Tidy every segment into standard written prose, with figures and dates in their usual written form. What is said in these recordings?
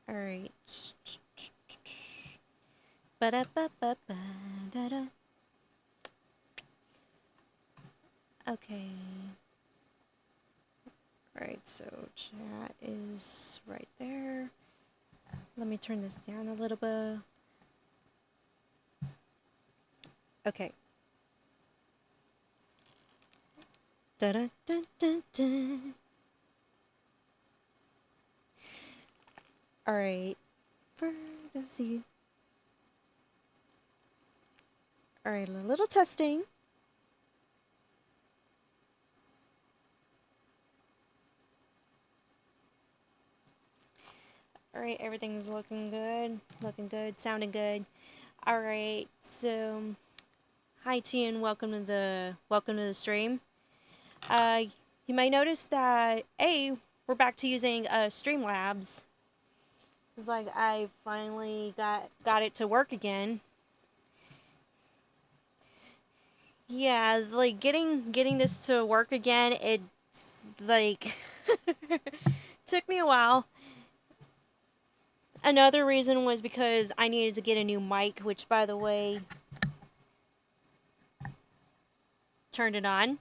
All right. Ba-da-ba-ba-ba-da-da. Okay. All right, so chat is right there. Let me turn this down a little bit. Okay. Da-da-da-da-da. All right. For those of you. All right, a little testing. All right, everything's looking good, sounding good. All right, so hi T and welcome to the stream. You might notice that we're back to using Streamlabs. It's like I finally got it to work again. Yeah, like getting this to work again, it's like took me a while. Another reason was because I needed to get a new mic, which by the way, turned it on.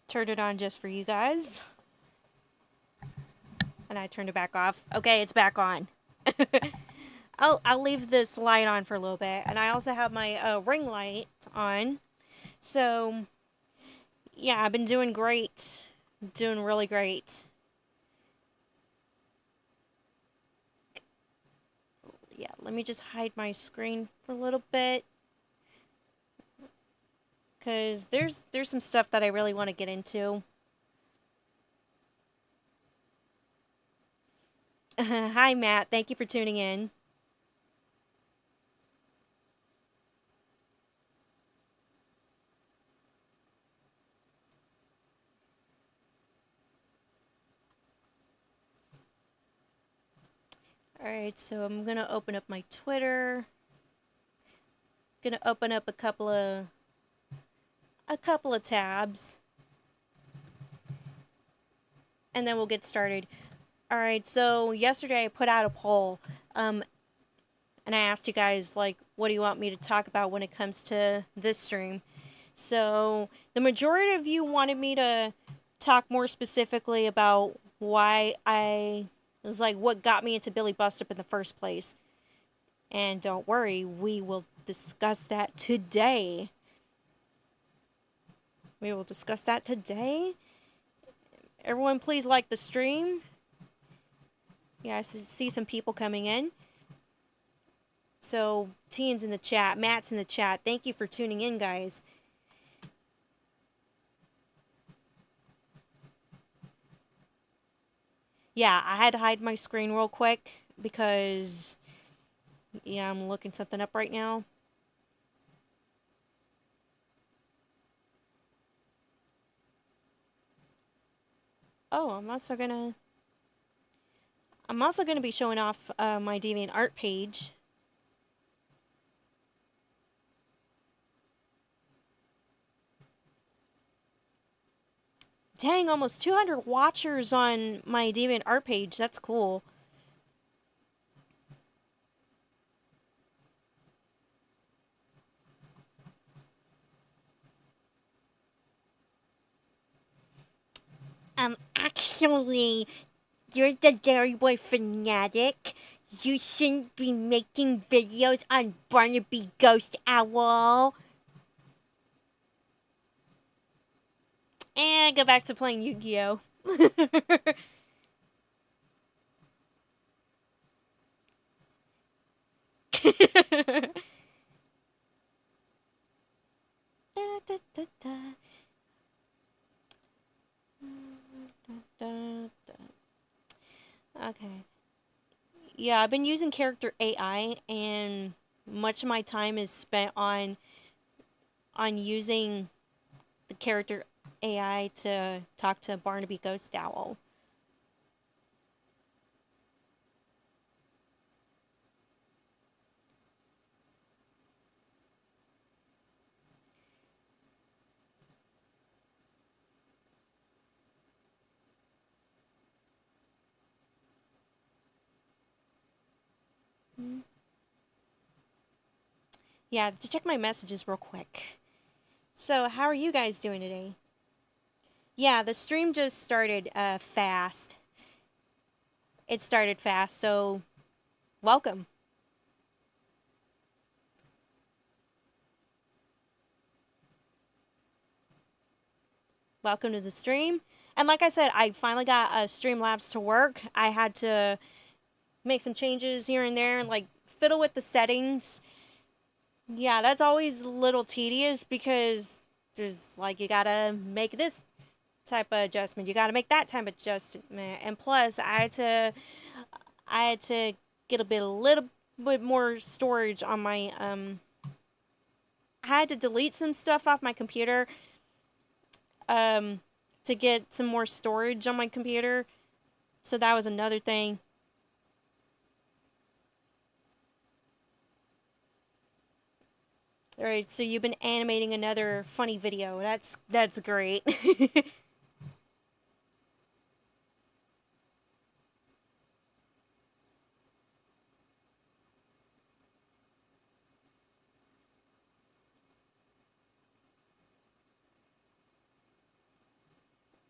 Turned it on just for you guys. And I turned it back off. Okay, it's back on. I'll leave this light on for a little bit. And I also have my ring light on. So, yeah, I've been doing great. Doing really great. Yeah, let me just hide my screen for a little bit. Because there's some stuff that I really want to get into. Hi, Matt. Thank you for tuning in. Alright, so I'm gonna open up my Twitter. Gonna open up a couple of tabs. And then we'll get started. Alright, so yesterday I put out a poll. And I asked you guys, like, what do you want me to talk about when it comes to this stream? So, the majority of you wanted me to talk more specifically about why I was like, what got me into Billie Bust Up in the first place. And don't worry, we will discuss that today. We will discuss that today. Everyone, please like the stream. Yeah, I see some people coming in. So, Teen's in the chat, Matt's in the chat. Thank you for tuning in, guys. Yeah, I had to hide my screen real quick because, yeah, I'm looking something up right now. Oh, I'm also gonna be showing off my DeviantArt page. Dang, almost 200 watchers on my DeviantArt page. That's cool. Actually, you're the Dairy Boy fanatic. You shouldn't be making videos on Barnaby Ghost Owl. And go back to playing Yu-Gi-Oh! Da, da, da, da. Da, da. Okay. Yeah, I've been using Character.AI, and much of my time is spent on using the Character.AI to talk to Barnaby Ghost Owl. Yeah, to check my messages real quick. So, how are you guys doing today? Yeah, the stream just started fast. It started fast, so welcome. Welcome to the stream. And like I said, I finally got Streamlabs to work. I had to make some changes here and there, like fiddle with the settings. Yeah, that's always a little tedious because there's like you gotta make this type of adjustment, you gotta make that type of adjustment, and plus I had to get a little bit more storage on my I had to delete some stuff off my computer to get some more storage on my computer. So that was another thing. All right, so you've been animating another funny video. That's great.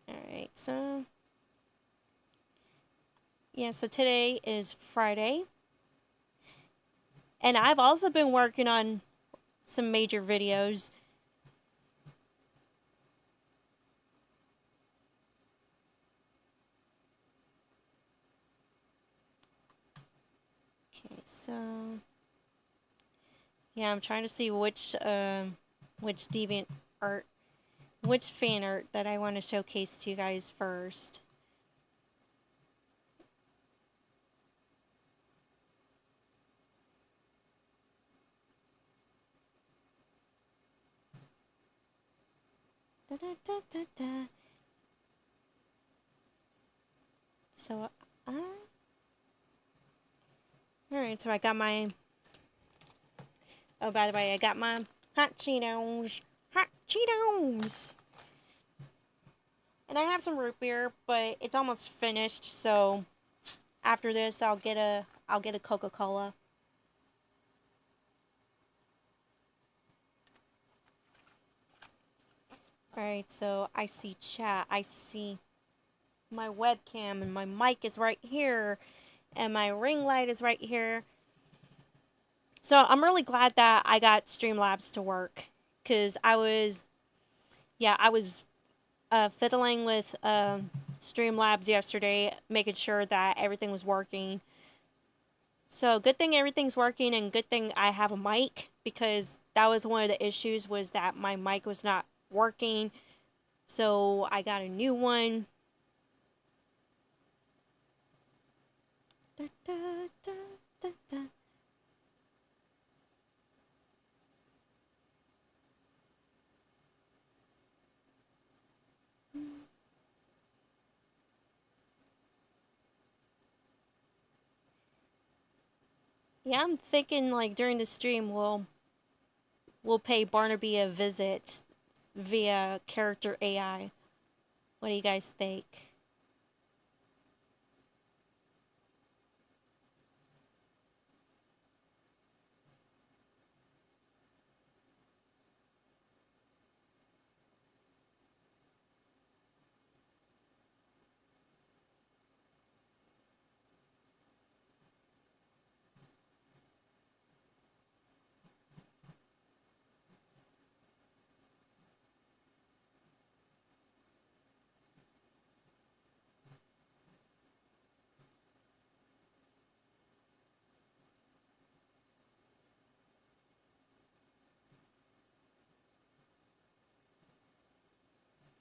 All right, so yeah, so today is Friday. And I've also been working on some major videos. Okay, so yeah, I'm trying to see which deviant art, which fan art that I want to showcase to you guys first. Da, da, da, da, da. So, alright, so I got my, oh, by the way, I got my hot Cheetos. Hot Cheetos! And I have some root beer, but it's almost finished, so after this, I'll get a Coca-Cola. Alright, so I see chat, I see my webcam, and my mic is right here, and my ring light is right here. So I'm really glad that I got Streamlabs to work, because I was fiddling with Streamlabs yesterday, making sure that everything was working. So good thing everything's working, and good thing I have a mic, because that was one of the issues, was that my mic was not working. So I got a new one. Da, da, da, da, da. Yeah, I'm thinking like during the stream we'll pay Barnaby a visit via Character.AI. What do you guys think?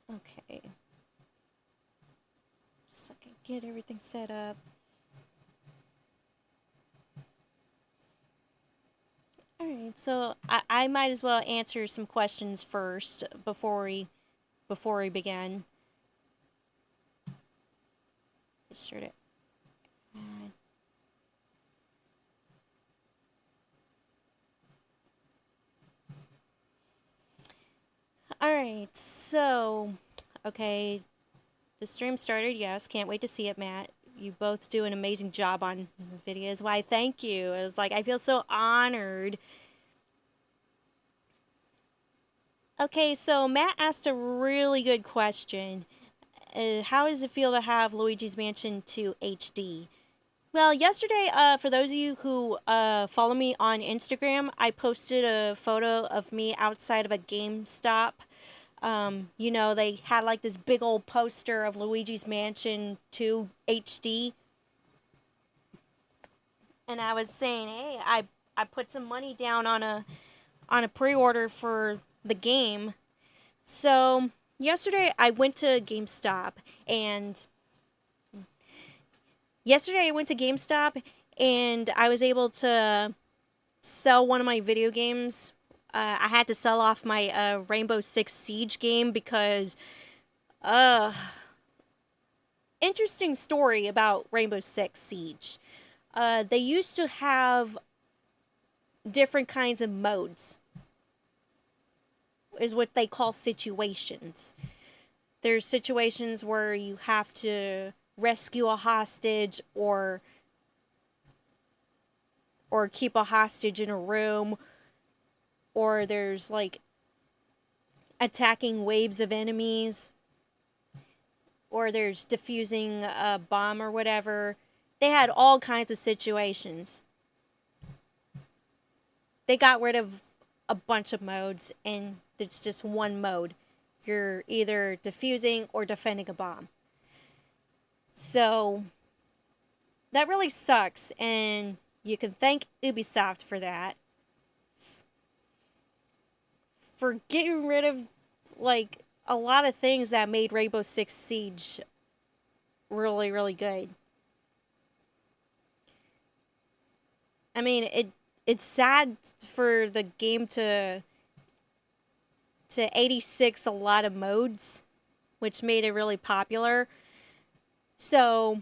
Okay. Just so I can get everything set up. Alright, so I might as well answer some questions first before we begin. Be sure to add. Alright, so okay. The stream started, yes. Can't wait to see it, Matt. you both do an amazing job on the videos. Why, thank you. It's like I feel so honored. Okay, so Matt asked a really good question. How does it feel to have Luigi's Mansion 2 HD? Well, yesterday, for those of you who follow me on Instagram, I posted a photo of me outside of a GameStop. You know, they had like this big old poster of Luigi's Mansion 2 HD. And I was saying, hey, I put some money down on a pre-order for the game. So yesterday I went to GameStop and I was able to sell one of my video games. I had to sell off my Rainbow Six Siege game because interesting story about Rainbow Six Siege. They used to have different kinds of modes, is what they call situations. There's situations where you have to rescue a hostage or keep a hostage in a room, or there's like attacking waves of enemies, or there's defusing a bomb or whatever. They had all kinds of situations. They got rid of a bunch of modes and it's just one mode. You're either defusing or defending a bomb. So that really sucks, and you can thank Ubisoft for that. For getting rid of like a lot of things that made Rainbow Six Siege really, really good. I mean, it's sad for the game to 86 a lot of modes, which made it really popular. So,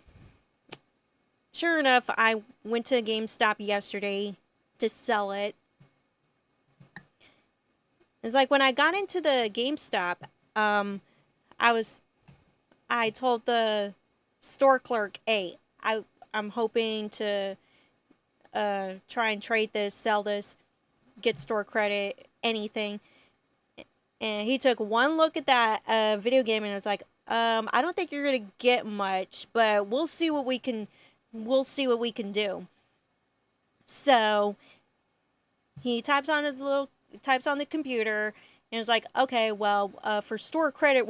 sure enough, I went to a GameStop yesterday to sell it. It's like when I got into the GameStop, I told the store clerk, hey, I'm hoping to try and trade this, sell this, get store credit, anything. And he took one look at that video game and was like, I don't think you're gonna get much, but we'll see what we can do. So he types on the computer and is like, okay, well, for store credit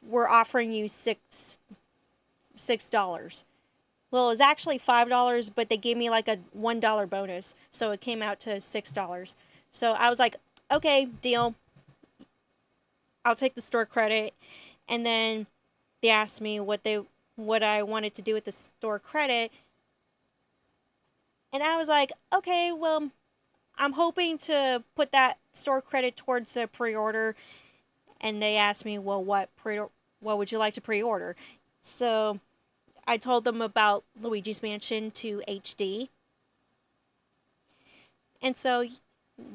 we're offering you $6. Well, it was actually $5, but they gave me like a $1 bonus, so it came out to $6. So I was like, okay, deal. I'll take the store credit. And then they asked me what I wanted to do with the store credit. And I was like, okay, well, I'm hoping to put that store credit towards a pre-order. And they asked me, well, what would you like to pre-order? So I told them about Luigi's Mansion 2 HD. And so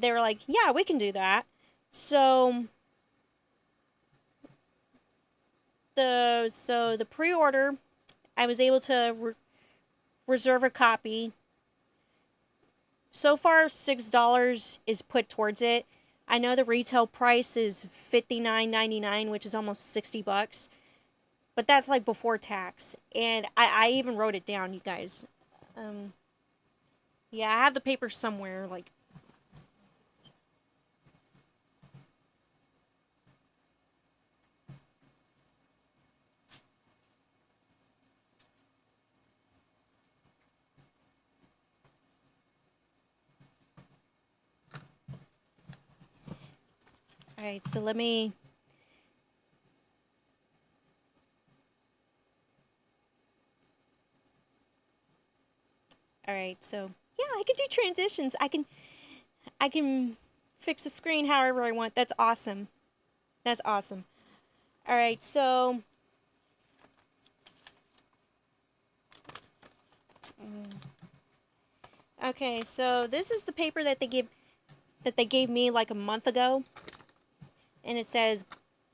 they were like, yeah, we can do that. So the pre-order, I was able to reserve a copy. So far, $6 is put towards it. I know the retail price is $59.99, which is almost $60. But that's like before tax. And I even wrote it down, you guys. Yeah, I have the paper somewhere, like. Alright, so let me. Alright, so yeah, I can do transitions. I can fix the screen however I want. That's awesome. That's awesome. Alright, so okay, so this is the paper that they gave me like a month ago. And it says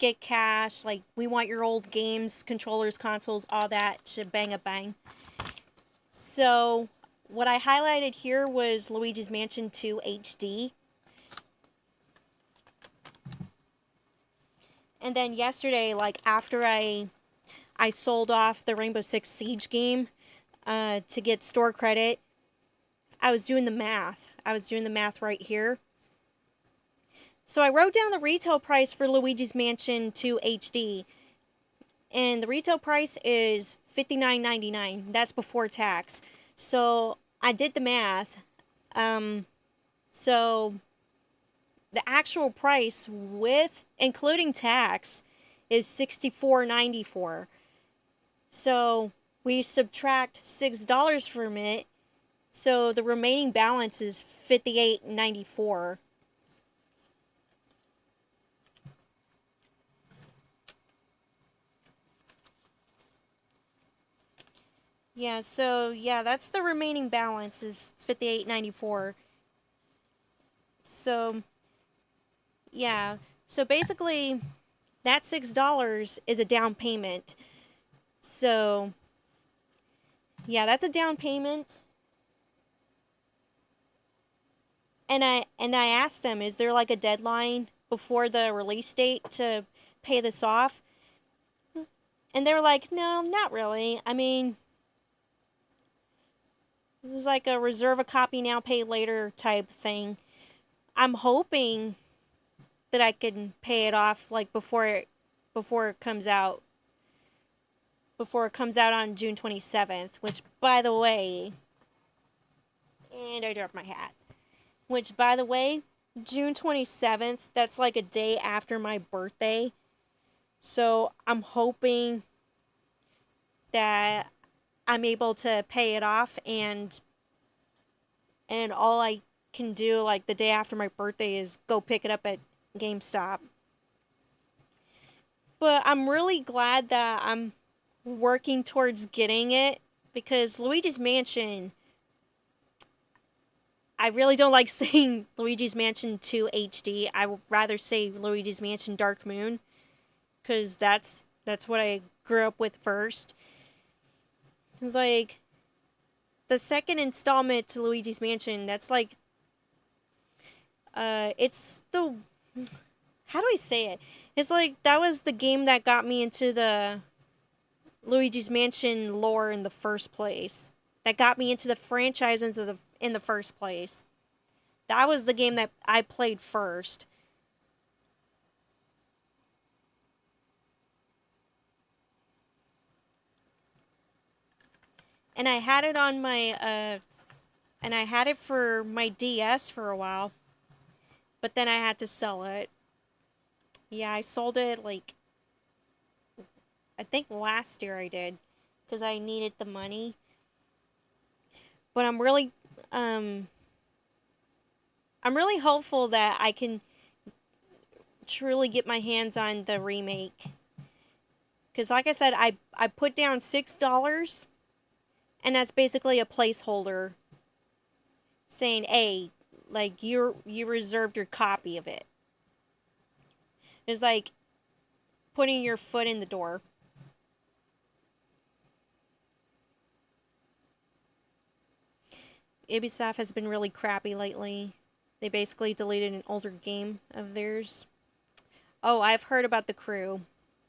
get cash, like we want your old games, controllers, consoles, all that shebang a bang. So what I highlighted here was Luigi's Mansion 2 HD. And then yesterday, like after I sold off the Rainbow Six Siege game to get store credit, I was doing the math. I was doing the math right here. So I wrote down the retail price for Luigi's Mansion 2 HD. And the retail price is $59.99. That's before tax. So I did the math. So the actual price with including tax is $64.94. So we subtract $6 from it. So the remaining balance is $58.94. Yeah, so yeah, that's the remaining balance is $58.94. So yeah, so basically that $6 is a down payment. So yeah, that's a down payment. And I asked them, is there like a deadline before the release date to pay this off? And they were like, no, not really. I mean, it was like a reserve a copy now, pay later type thing. I'm hoping that I can pay it off like before it comes out. Before it comes out on June 27th, which by the way, and I dropped my hat. Which by the way, June 27th, that's like a day after my birthday. So I'm hoping that I'm able to pay it off and all I can do like the day after my birthday is go pick it up at GameStop. But I'm really glad that I'm working towards getting it because Luigi's Mansion, I really don't like saying Luigi's Mansion 2 HD. I would rather say Luigi's Mansion Dark Moon because that's what I grew up with first. It's like the second installment to Luigi's Mansion, that's like it's the, how do I say it? It's like that was the game that got me into the Luigi's Mansion lore in the first place. That got me into the franchise in the first place. That was the game that I played first. And I had it on my and I had it for my DS for a while. But then I had to sell it. Yeah, I sold it like I think last year I did because I needed the money. But I'm really hopeful that I can truly get my hands on the remake. Cuz like I said, I put down $6 and that's basically a placeholder saying, "Hey, like you reserved your copy of it." It's like putting your foot in the door. Ubisoft has been really crappy lately. They basically deleted an older game of theirs. Oh, I've heard about The Crew.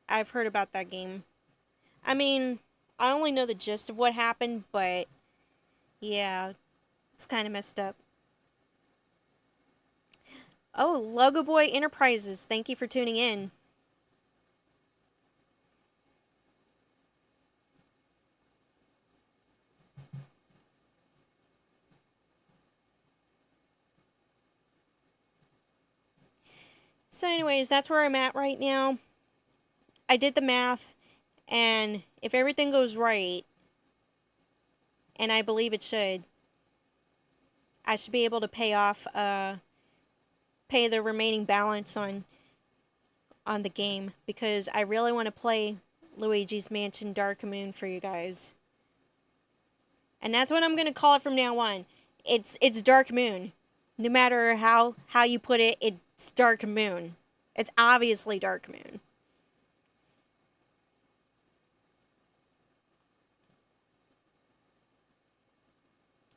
I've heard about that game. I mean, I only know the gist of what happened, but yeah, it's kind of messed up. Oh, Logo Boy Enterprises, thank you for tuning in. So anyways, that's where I'm at right now. I did the math, and if everything goes right, and I believe it should, I should be able to pay off, pay the remaining balance on the game, because I really want to play Luigi's Mansion Dark Moon for you guys. And that's what I'm going to call it from now on. It's Dark Moon. No matter how you put it, it's Dark Moon. It's obviously Dark Moon.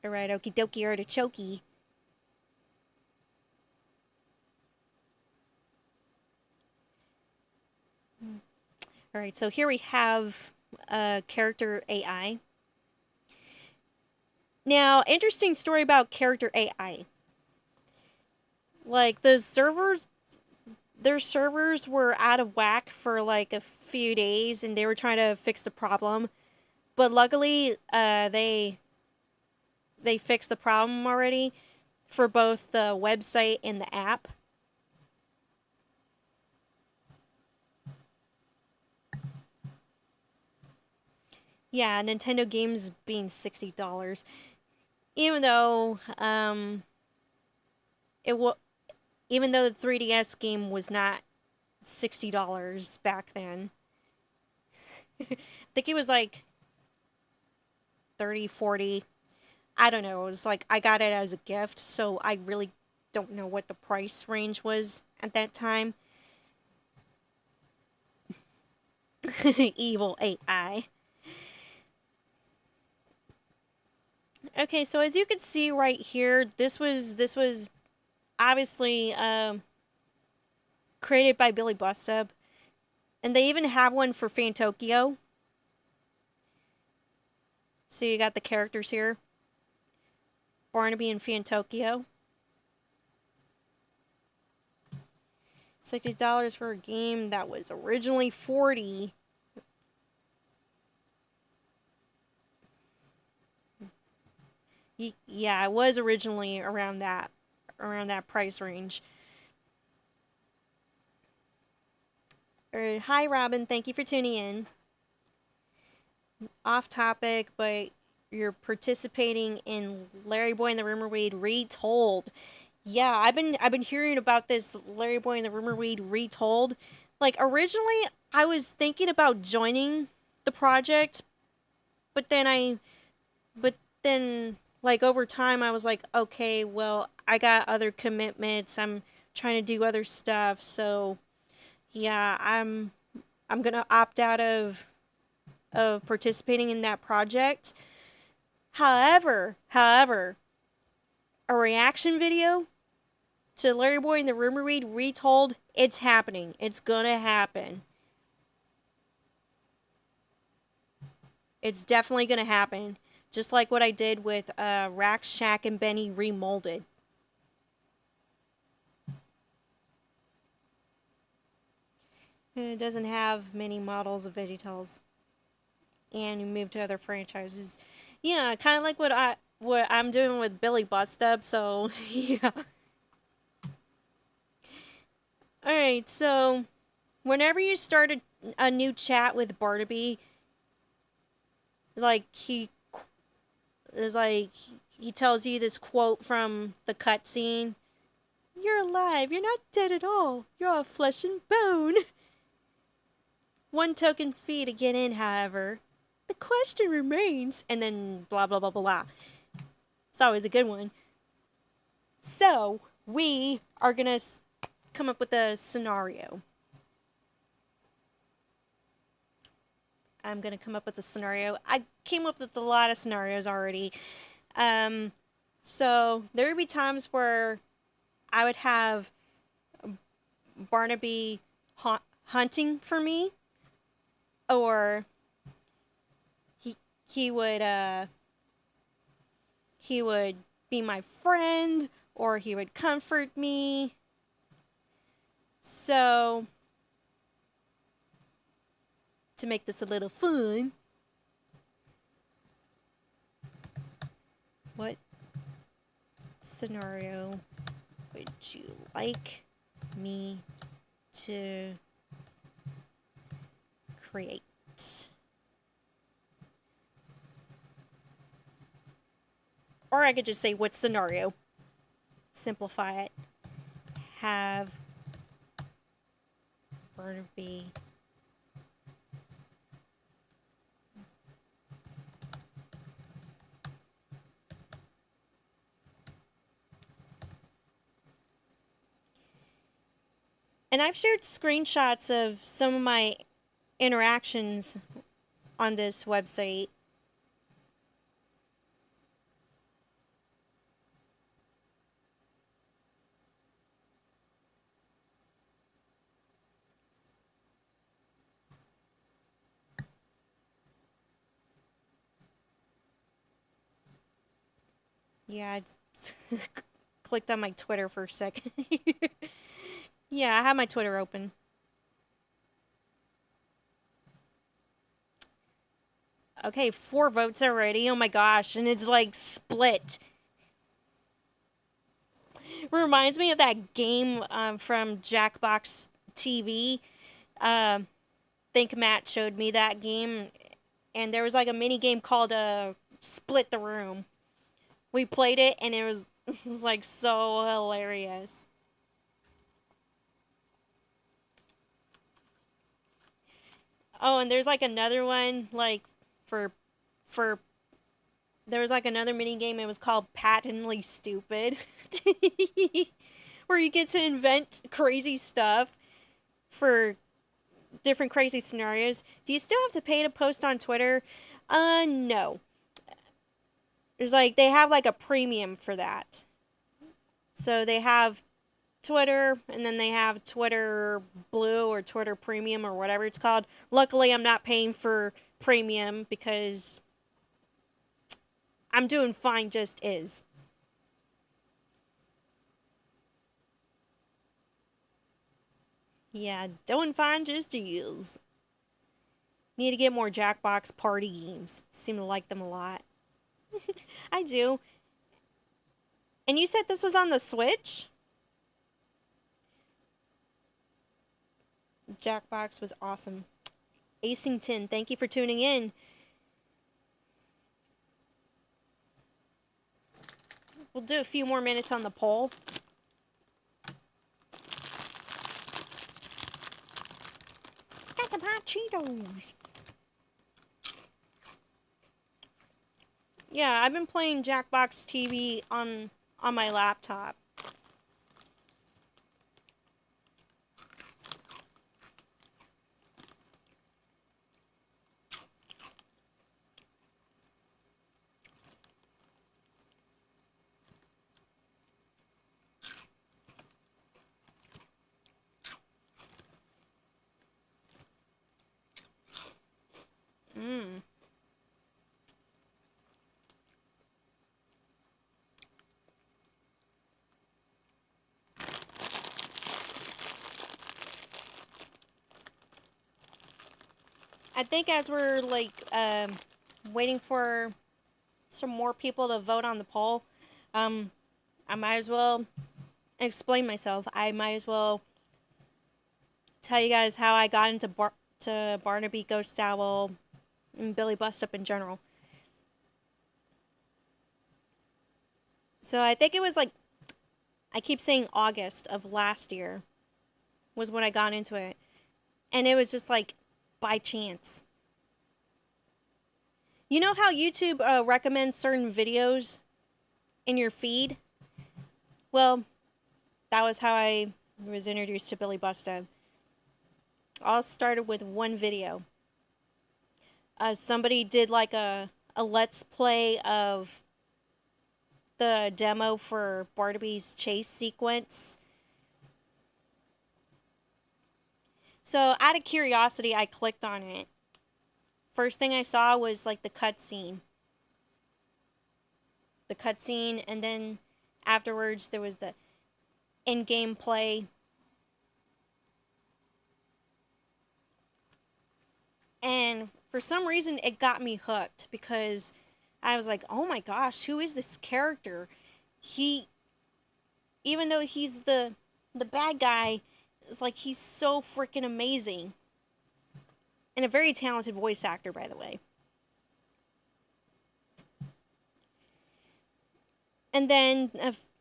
Alright, okie dokie artichoke. Alright, so here we have Character.AI. Now, interesting story about Character.AI. Like, their servers were out of whack for like a few days, and they were trying to fix the problem. But luckily, they fixed the problem already for both the website and the app. Yeah, Nintendo games being $60, even though even though the 3DS game was not $60 back then. I think it was like 30, 40. I don't know. It was like I got it as a gift, so I really don't know what the price range was at that time. Evil AI. Okay, so as you can see right here, this was obviously created by Billie Bust Up, and they even have one for Fantokyo. So you got the characters here, Barnaby and Fantokyo. $60 for a game that was originally $40. Yeah, it was originally around that price range. Hi, Robin. Thank you for tuning in. Off topic, but you're participating in Larry Boy and the Rumor Weed Retold. Yeah, I've been hearing about this Larry Boy and the Rumor Weed Retold. Like, originally, I was thinking about joining the project, but then like, over time, I was like, okay, well, I got other commitments. I'm trying to do other stuff, so yeah, I'm gonna opt out of participating in that project. However, a reaction video to Larry Boy and the Rumor Weed Retold, it's happening. It's gonna happen. It's definitely gonna happen. Just like what I did with Rack, Shack, and Benny Remolded. It doesn't have many models of VeggieTales. And you move to other franchises. Yeah, kind of like what I'm doing with Billie Bust Up, so yeah. Alright, so whenever you start a new chat with Barnaby, like he tells you this quote from the cutscene. You're alive, you're not dead at all. You're all flesh and bone. One token fee to get in, however. The question remains, and then blah blah blah blah blah. It's always a good one. So, we are gonna come up with a scenario. I'm gonna come up with a scenario. I came up with a lot of scenarios already. So there would be times where I would have Barnaby hunting for me, or he would be my friend, or he would comfort me. So to make this a little fun, what scenario would you like me to create? Or I could just say, what scenario? Simplify it. Have Barnaby and I've shared screenshots of some of my interactions on this website. Yeah, I clicked on my Twitter for a second. Yeah, I have my Twitter open. Okay, 4 votes already. Oh my gosh, and it's like split. Reminds me of that game from Jackbox TV. Uh, think Matt showed me that game, and there was like a mini game called Split the Room. We played it, and it was like so hilarious. Oh, and there's like another one like for for there was like another mini game. It was called Patently Stupid, where you get to invent crazy stuff for different crazy scenarios. Do you still have to pay to post on Twitter? No. There's like they have like a premium for that. So they have Twitter, and then they have Twitter Blue or Twitter Premium or whatever it's called. Luckily, I'm not paying for premium because I'm doing fine just is. Yeah, doing fine just is. Need to get more Jackbox party games. Seem to like them a lot. I do. And you said this was on the Switch? Jackbox was awesome. Acington, thank you for tuning in. We'll do a few more minutes on the poll. Got some hot Cheetos. Yeah, I've been playing Jackbox TV on my laptop. Mmm. I think as we're like waiting for some more people to vote on the poll, I might as well explain myself. I might as well tell you guys how I got into to Barnaby, Ghost Owl, and Billie Bust Up in general. So I think it was like, I keep saying August of last year was when I got into it. And it was just like by chance. You know how YouTube recommends certain videos in your feed? Well, that was how I was introduced to Billie Bust Up. All started with one video. Somebody did like a let's play of the demo for Barnaby's chase sequence. So out of curiosity, I clicked on it. First thing I saw was like the cutscene. And then afterwards there was the in-game play. And for some reason it got me hooked because I was like, oh my gosh, who is this character? Even though he's the bad guy, it's like he's so freaking amazing. And a very talented voice actor, by the way. And then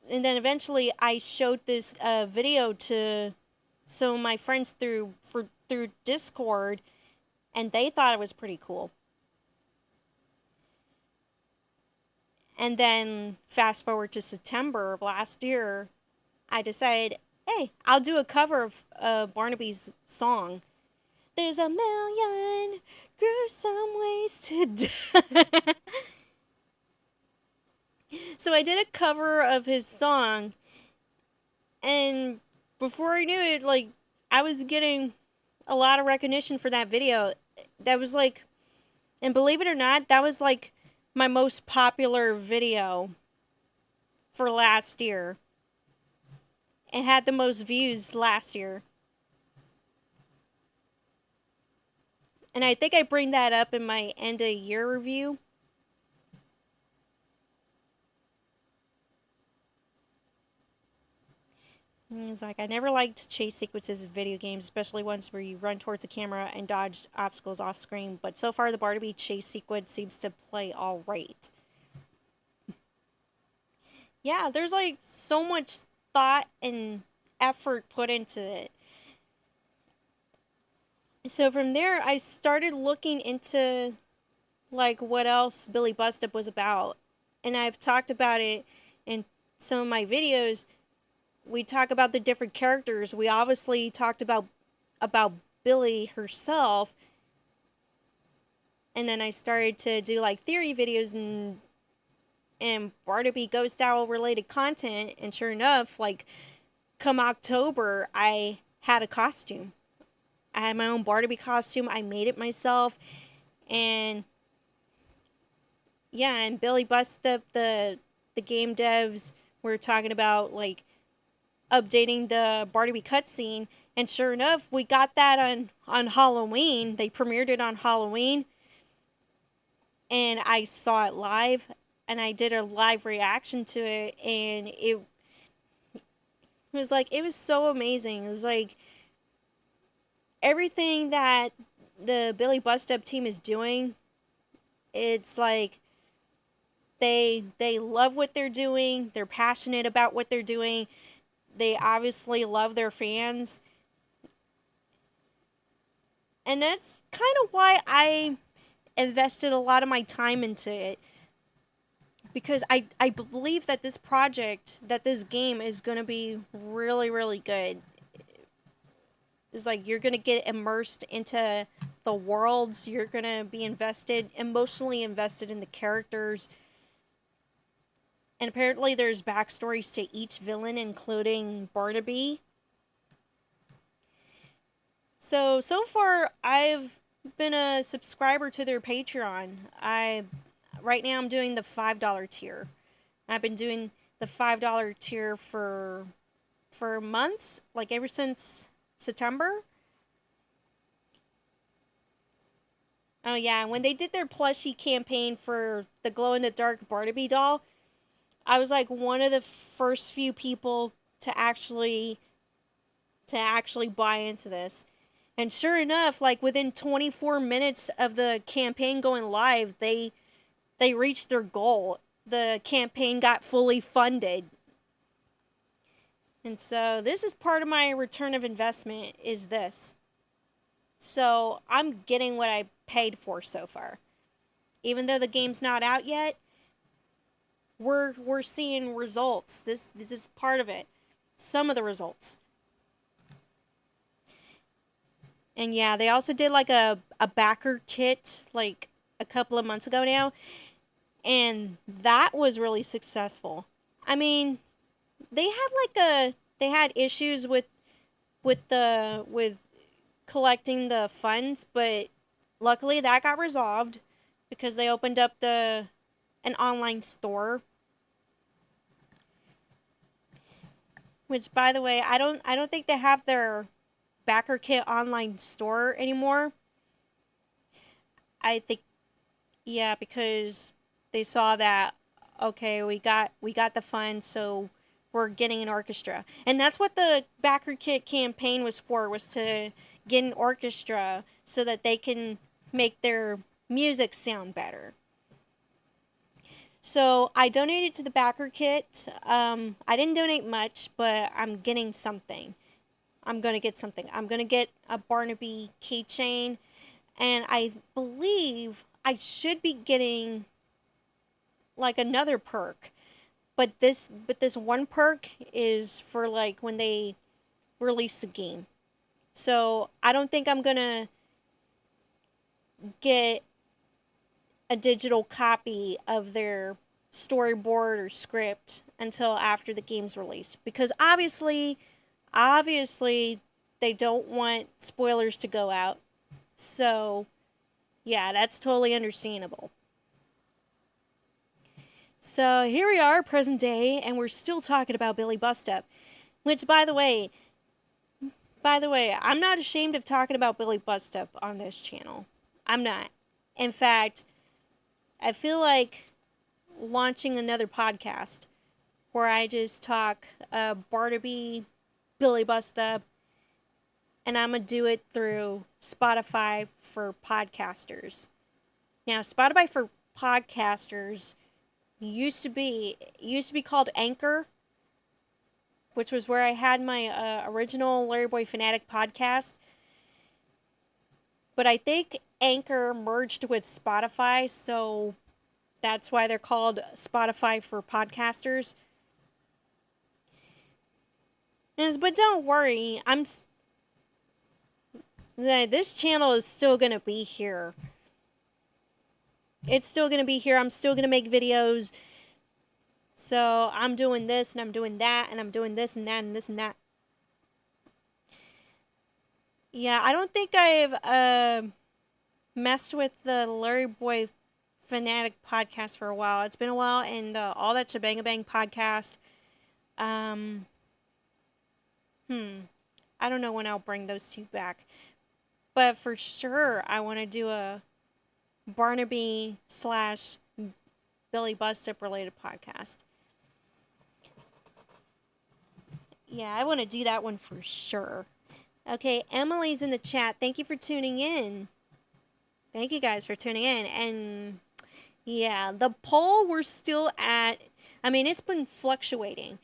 eventually I showed this video to some of my friends through Discord, and they thought it was pretty cool. And then fast forward to September of last year, I decided, hey, I'll do a cover of Barnaby's song. There's a million gruesome ways to die. So I did a cover of his song, and before I knew it, like, I was getting a lot of recognition for that video. That was like, and believe it or not, that was like my most popular video for last year. It had the most views last year. And I think I bring that up in my end of year review. It's like, I never liked chase sequences in video games, especially ones where you run towards the camera and dodge obstacles off screen. But so far, the Barnaby chase sequence seems to play all right. Yeah, there's like so much thought and effort put into it. So from there, I started looking into like what else Billie Bust Up was about. And I've talked about it in some of my videos. We talk about the different characters. We obviously talked about Billie herself. And then I started to do like theory videos and Barnaby ghost style related content, and sure enough, like come October, I had a costume. I had my own Barnaby costume. I made it myself. And yeah, and Billie Bust Up, the game devs were talking about like updating the Barnaby cutscene, and sure enough, we got that on Halloween. They premiered it on Halloween, and I saw it live, and I did a live reaction to it, and it was like, it was so amazing. It was like everything that the Billie Bust Up team is doing. It's like they love what they're doing. They're passionate about what they're doing. They obviously love their fans. And that's kind of why I invested a lot of my time into it. Because I believe that this project, that this game is going to be really, really good. It's like you're going to get immersed into the worlds. You're going to be emotionally invested in the characters. And apparently there's backstories to each villain, including Barnaby. So far, I've been a subscriber to their Patreon. Right now I'm doing the $5 tier. I've been doing the $5 tier for months, like ever since September. Oh yeah, when they did their plushie campaign for the glow-in-the-dark Barnaby doll, I was like one of the first few people to actually buy into this. And sure enough, like within 24 minutes of the campaign going live, they reached their goal. The campaign got fully funded. And so this is part of my return of investment, is this. So I'm getting what I paid for so far. Even though the game's not out yet, we're seeing results. This is part of it. Some of the results. And yeah, they also did like a backer kit like a couple of months ago now. And that was really successful. I mean, they had issues with collecting the funds, but luckily that got resolved because they opened up an online store. Which, by the way, I don't think they have their backer kit online store anymore. I think, yeah, because they saw that, okay, we got the funds, so we're getting an orchestra. And that's what the backer kit campaign was for, was to get an orchestra so that they can make their music sound better. So I donated to the backer kit. I didn't donate much, but I'm getting something. I'm going to get something. I'm going to get a Barnaby keychain, and I believe I should be getting like another perk. But this one perk is for like when they release the game. So I don't think I'm going to get a digital copy of their storyboard or script until after the game's released, because obviously they don't want spoilers to go out. So yeah, that's totally understandable. So here we are, present day, and we're still talking about Billie Bust Up. Which, by the way, I'm not ashamed of talking about Billie Bust Up on this channel. I'm not. In fact, I feel like launching another podcast where I just talk Barnaby, Billie Bust Up, and I'm gonna do it through Spotify for podcasters. Now, Spotify for podcasters used to be called Anchor, which was where I had my original Larry Boy Fanatic podcast. But I think Anchor merged with Spotify, so that's why they're called Spotify for podcasters. But don't worry, this channel is still gonna be here. It's still gonna be here. I'm still gonna make videos. So I'm doing this and I'm doing that and I'm doing this and that and this and that. Yeah, I don't think I've messed with the Larry Boy Fanatic podcast for a while. It's been a while, and the All That Shebang Bang podcast. I don't know when I'll bring those two back, but for sure I want to do a Barnaby / Billie Bust Up related podcast. Yeah, I want to do that one for sure. Okay, Emily's in the chat. Thank you for tuning in. Thank you guys for tuning in. And yeah, the poll we're still at, I mean, it's been fluctuating.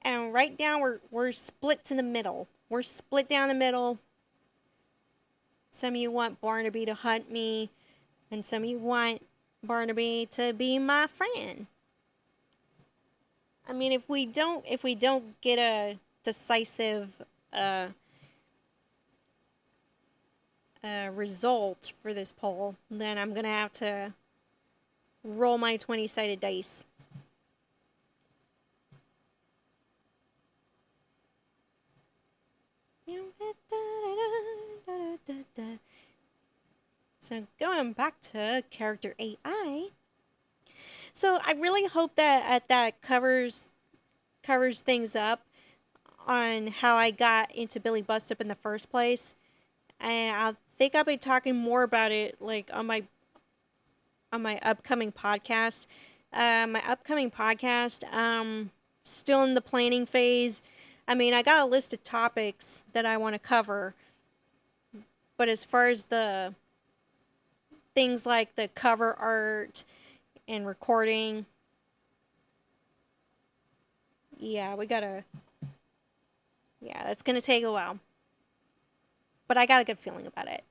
And right now we're split to the middle. We're split down the middle. Some of you want Barnaby to hunt me, and some of you want Barnaby to be my friend. I mean, if we don't get a decisive result for this poll, then I'm gonna have to roll my 20-sided dice. So going back to Character.AI. So I really hope that that covers things up on how I got into Billie Bust Up in the first place. And I think I'll be talking more about it like on my upcoming podcast. Still in the planning phase. I mean, I got a list of topics that I want to cover. But as far as the things like the cover art and recording, yeah, that's going to take a while. But I got a good feeling about it.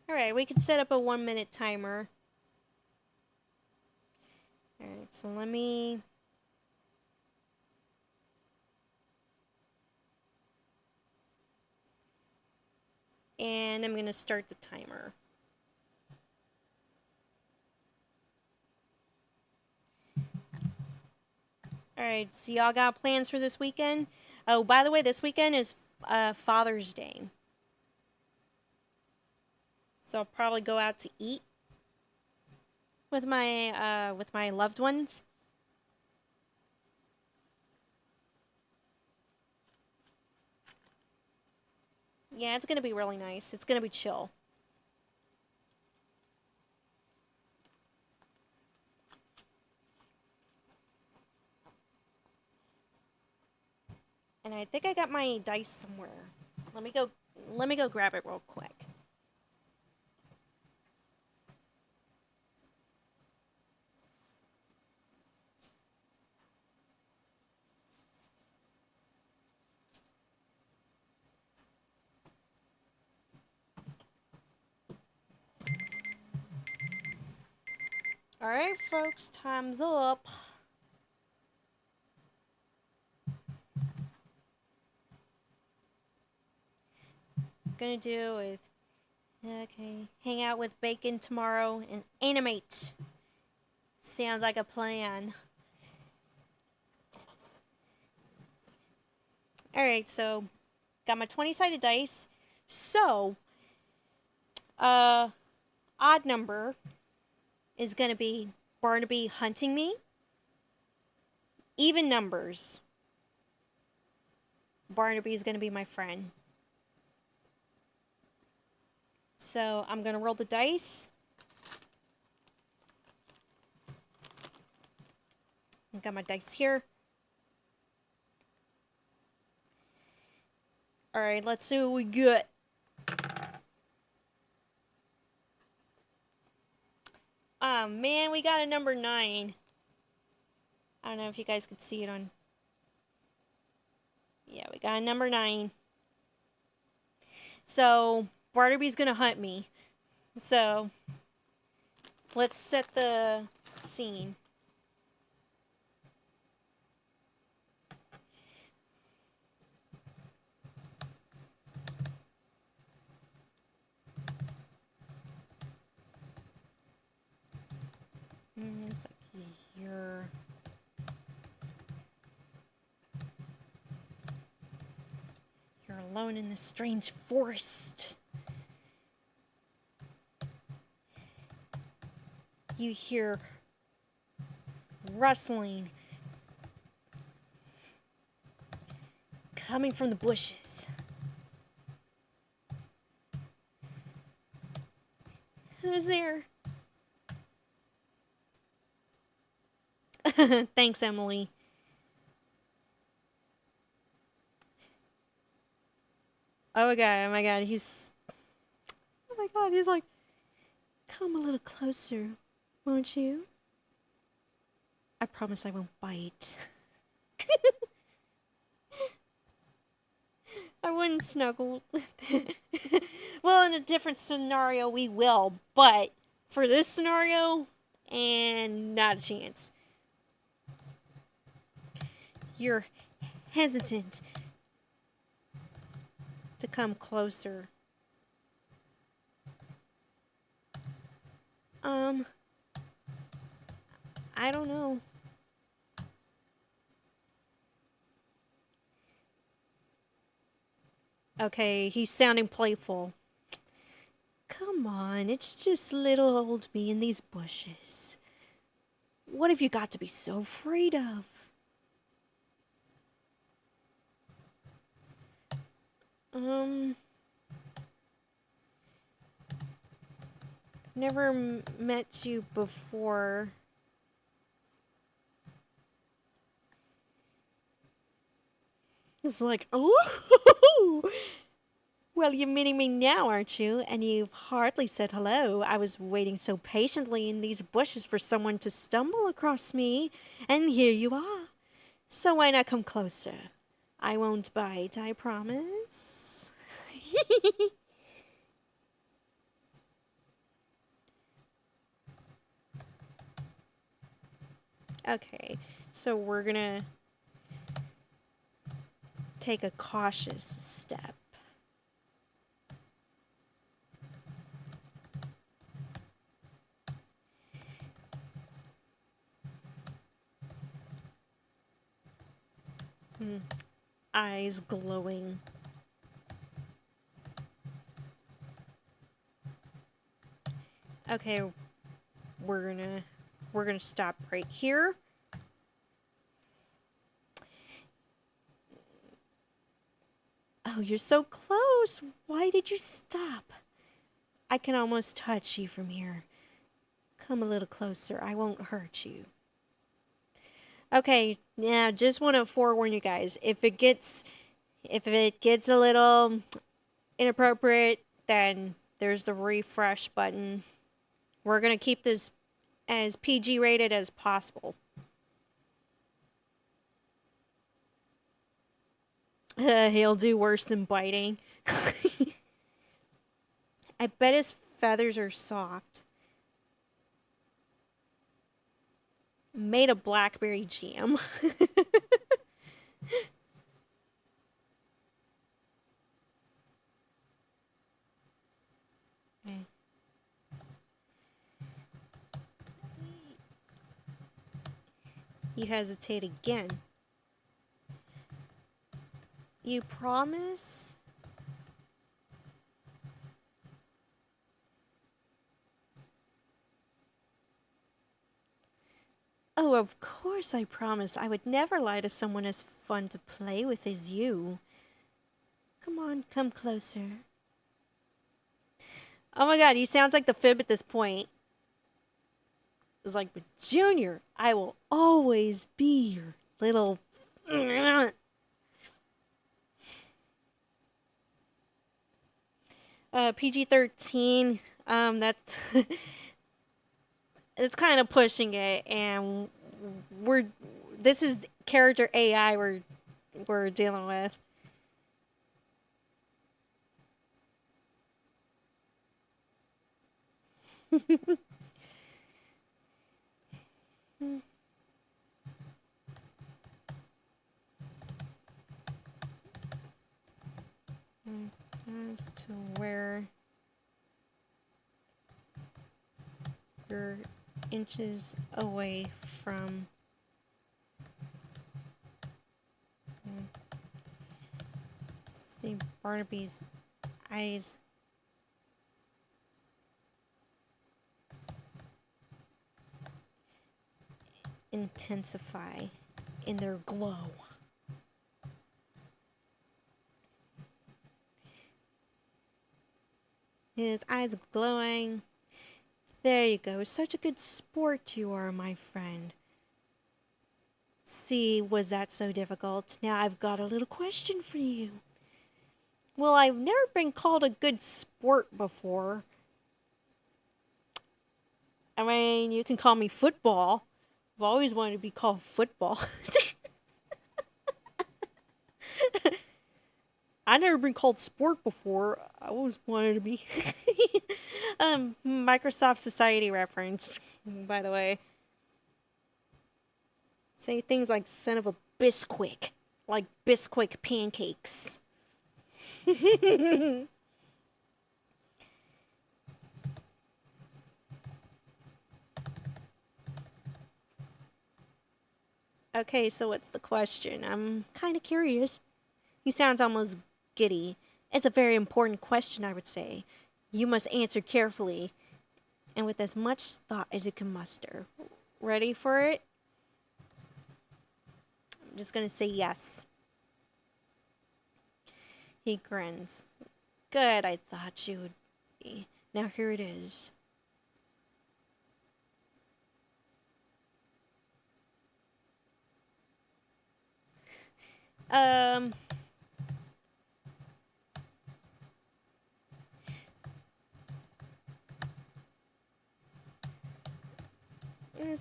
Alright, we could set up a 1-minute timer. Alright, so let me... And I'm going to start the timer. Alright, so y'all got plans for this weekend? Oh, by the way, this weekend is Father's Day. So I'll probably go out to eat with my loved ones. Yeah, it's gonna be really nice. It's gonna be chill. And I think I got my dice somewhere. Let me go grab it real quick. Alright, folks, time's up. Gonna do with... Okay, hang out with Bacon tomorrow and animate. Sounds like a plan. Alright, so got my 20-sided dice. So, odd number is going to be Barnaby hunting me. Even numbers, Barnaby is going to be my friend. So I'm going to roll the dice. I've got my dice here. Alright, let's see what we get. Oh man, we got a number 9. I don't know if you guys could see it on... Yeah, we got a number 9. So, Barnaby's gonna hunt me. So, let's set the scene. It's like you're alone in this strange forest. You hear rustling coming from the bushes. Who's there? Thanks, Emily. Oh my god, he's... Oh my god, he's like, come a little closer, won't you? I promise I won't bite. I wouldn't snuggle. Well, in a different scenario, we will, but for this scenario, and not a chance. You're hesitant to come closer. I don't know. Okay, he's sounding playful. Come on, it's just little old me in these bushes. What have you got to be so afraid of? Never met you before. It's like, ooh! Well, you're meeting me now, aren't you? And you've hardly said hello. I was waiting so patiently in these bushes for someone to stumble across me, and here you are. So why not come closer? I won't bite, I promise. Okay, so we're gonna take a cautious step. Eyes glowing. Okay, we're gonna stop right here. Oh, you're so close. Why did you stop? I can almost touch you from here. Come a little closer. I won't hurt you. Okay, yeah, just want to forewarn you guys. If it gets a little inappropriate, then there's the refresh button. We're going to keep this as PG rated as possible. He'll do worse than biting. I bet his feathers are soft. Made of blackberry jam. Okay. You hesitate again. You promise? Oh, of course I promise. I would never lie to someone as fun to play with as you. Come on, come closer. Oh my god, he sounds like the Fib at this point. It's like, but Junior, I will always be your little... PG-13, that's... it's kind of pushing it, and this is character AI we're dealing with. As to where you're inches away from see Barnaby's eyes intensify in their glow. His eyes glowing. There you go. Such a good sport you are, my friend. See, was that so difficult? Now I've got a little question for you. Well, I've never been called a good sport before. I mean, you can call me football. I've always wanted to be called football. I've never been called sport before. I always wanted to be. Microsoft Society reference, by the way. Say things like son of a Bisquick. Like Bisquick pancakes. Okay, so what's the question? I'm kind of curious. He sounds almost giddy. It's a very important question, I would say. You must answer carefully and with as much thought as you can muster. Ready for it? I'm just gonna say yes. He grins. Good, I thought you would be. Now here it is.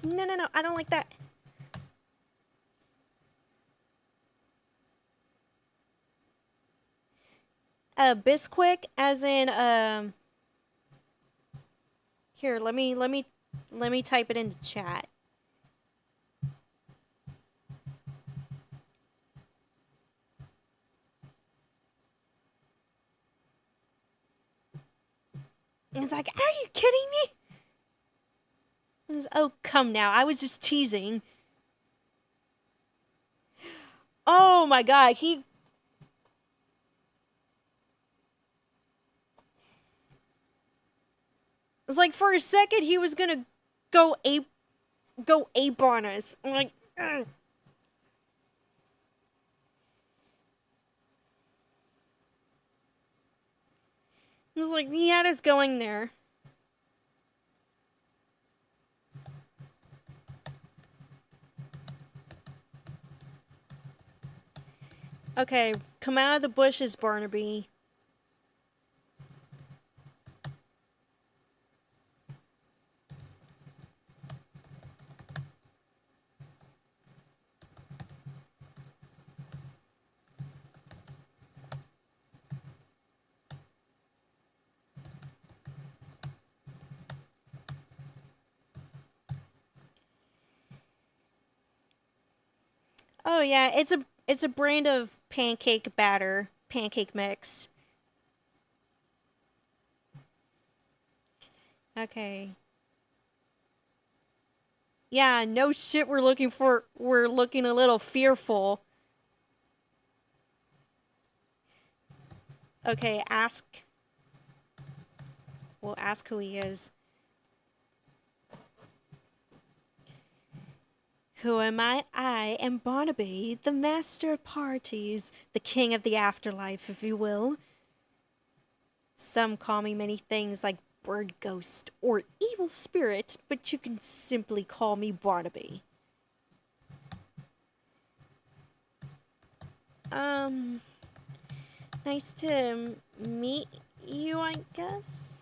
No, I don't like that. Bisquick, as in, here, let me type it into chat. It's like, are you kidding me? Oh, come now. I was just teasing. Oh my god, he... It's like for a second he was gonna go ape on us. I'm like, ugh. It was like, he had us going there. Okay, come out of the bushes, Barnaby. Oh yeah, it's a brand of pancake batter, pancake mix. Okay. Yeah, no shit, we're looking a little fearful. Okay, ask. We'll ask who he is. Who am I? I am Barnaby, the master of parties, the king of the afterlife, if you will. Some call me many things like bird ghost or evil spirit, but you can simply call me Barnaby. Nice to meet you, I guess.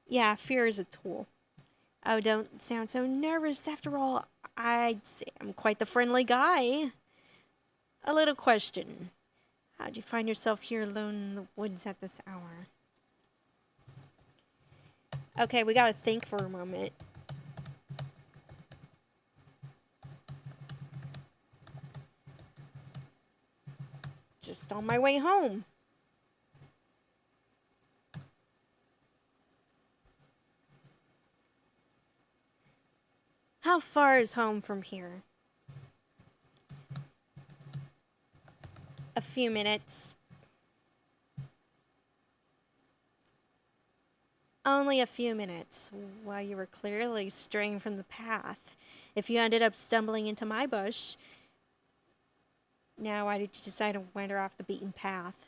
Yeah, fear is a tool. Oh, don't sound so nervous. After all, I'd say I'm quite the friendly guy. A little question. How'd you find yourself here alone in the woods at this hour? Okay, we gotta think for a moment. Just on my way home. How far is home from here? A few minutes. Only a few minutes, while you were clearly straying from the path. If you ended up stumbling into my bush, now why did you decide to wander off the beaten path?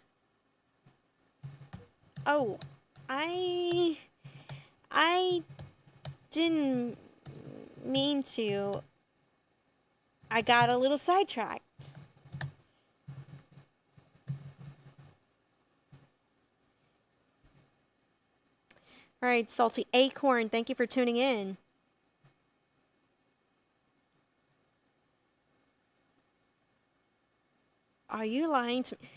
Oh, I didn't mean to. I got a little sidetracked. Alright, Salty Acorn, thank you for tuning in. Are you lying to me?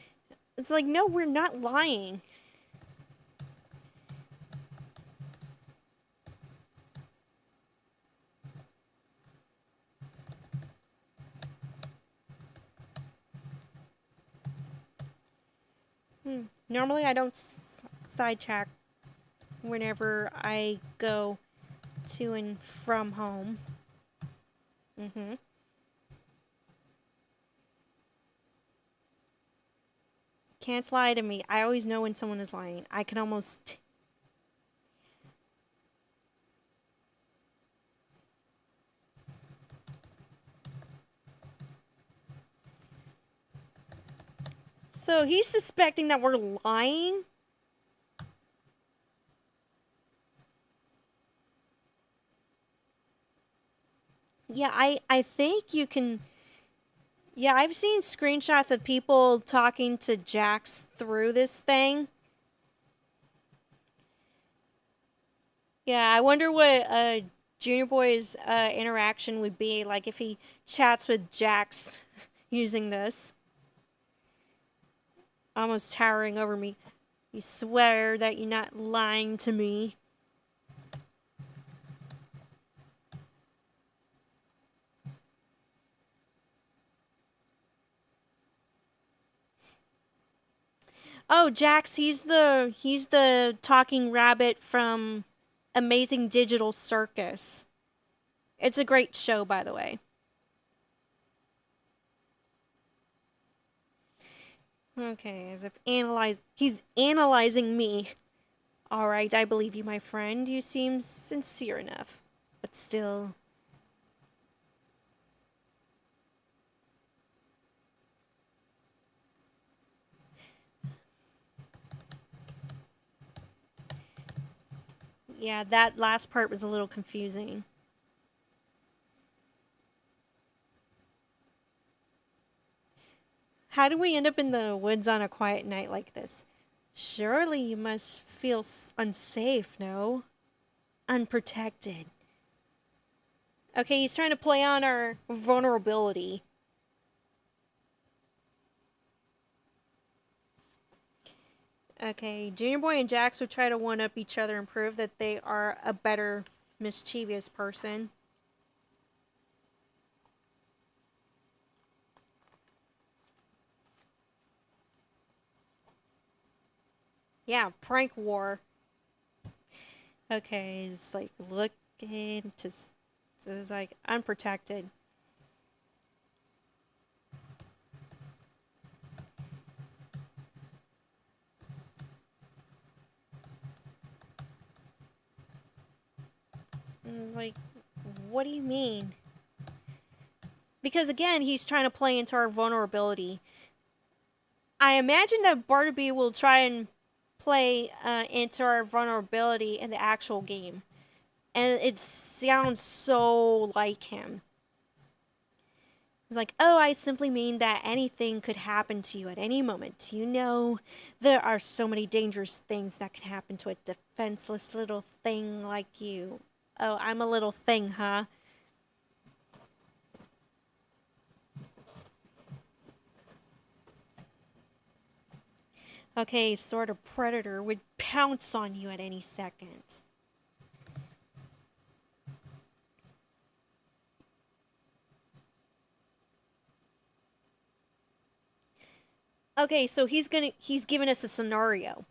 It's like, no, we're not lying. Normally I don't sidetrack whenever I go to and from home. Can't lie to me. I always know when someone is lying. I can almost... So he's suspecting that we're lying? Yeah, I think you can... Yeah, I've seen screenshots of people talking to Jax through this thing. Yeah, I wonder what Junior Boy's interaction would be like if he chats with Jax using this. Almost towering over me. You swear that you're not lying to me. Oh, Jax, he's the talking rabbit from Amazing Digital Circus. It's a great show, by the way. Okay, as if he's analyzing me. Alright, I believe you, my friend. You seem sincere enough. But still... Yeah, that last part was a little confusing. How do we end up in the woods on a quiet night like this? Surely you must feel unsafe, no? Unprotected. Okay, he's trying to play on our vulnerability. Okay, Junior Boy and Jax would try to one-up each other and prove that they are a better mischievous person. Yeah, prank war. Okay, it's like looking to... It's like unprotected. And it's like, what do you mean? Because again, he's trying to play into our vulnerability. I imagine that Barnaby will try and play into our vulnerability in the actual game. And it sounds so like him. He's like, oh, I simply mean that anything could happen to you at any moment. You know, there are so many dangerous things that can happen to a defenseless little thing like you. Oh, I'm a little thing, huh? Okay, sort of predator would pounce on you at any second. Okay, so he's giving us a scenario.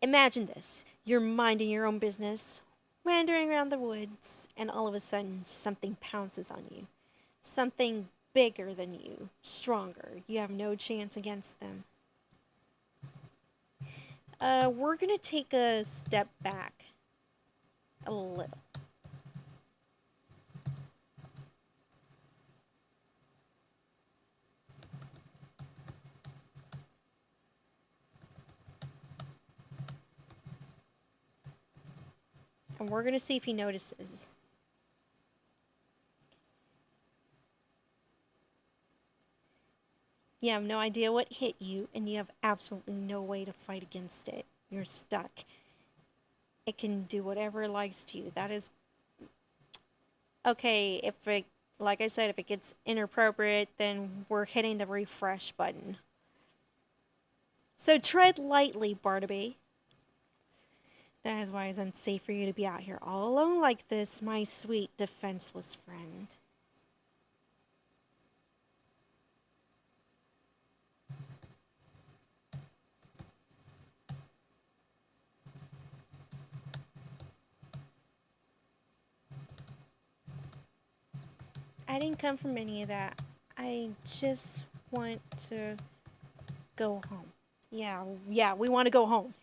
Imagine this. You're minding your own business, wandering around the woods, and all of a sudden something pounces on you. Something bigger than you, stronger. You have no chance against them. We're gonna take a step back. A little. And we're gonna see if he notices. You have no idea what hit you, and you have absolutely no way to fight against it. You're stuck. It can do whatever it likes to you. That is... Okay, if it... Like I said, if it gets inappropriate, then we're hitting the refresh button. So tread lightly, Barnaby. That is why it's unsafe for you to be out here all alone like this, my sweet, defenseless friend. I didn't come from any of that. I just want to go home. Yeah, we want to go home.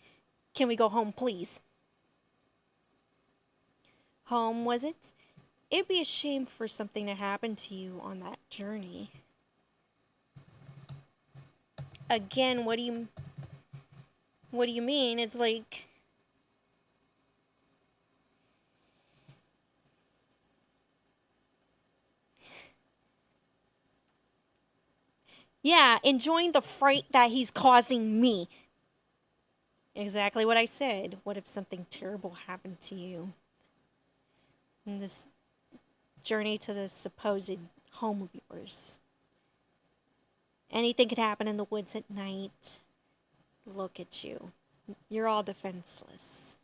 Can we go home, please? Home, was it? It'd be a shame for something to happen to you on that journey. Again, what do you mean? It's like... Yeah, enjoying the fright that he's causing me. Exactly what I said. What if something terrible happened to you? In this journey to this supposed home of yours. Anything could happen in the woods at night. Look at you. You're all defenseless.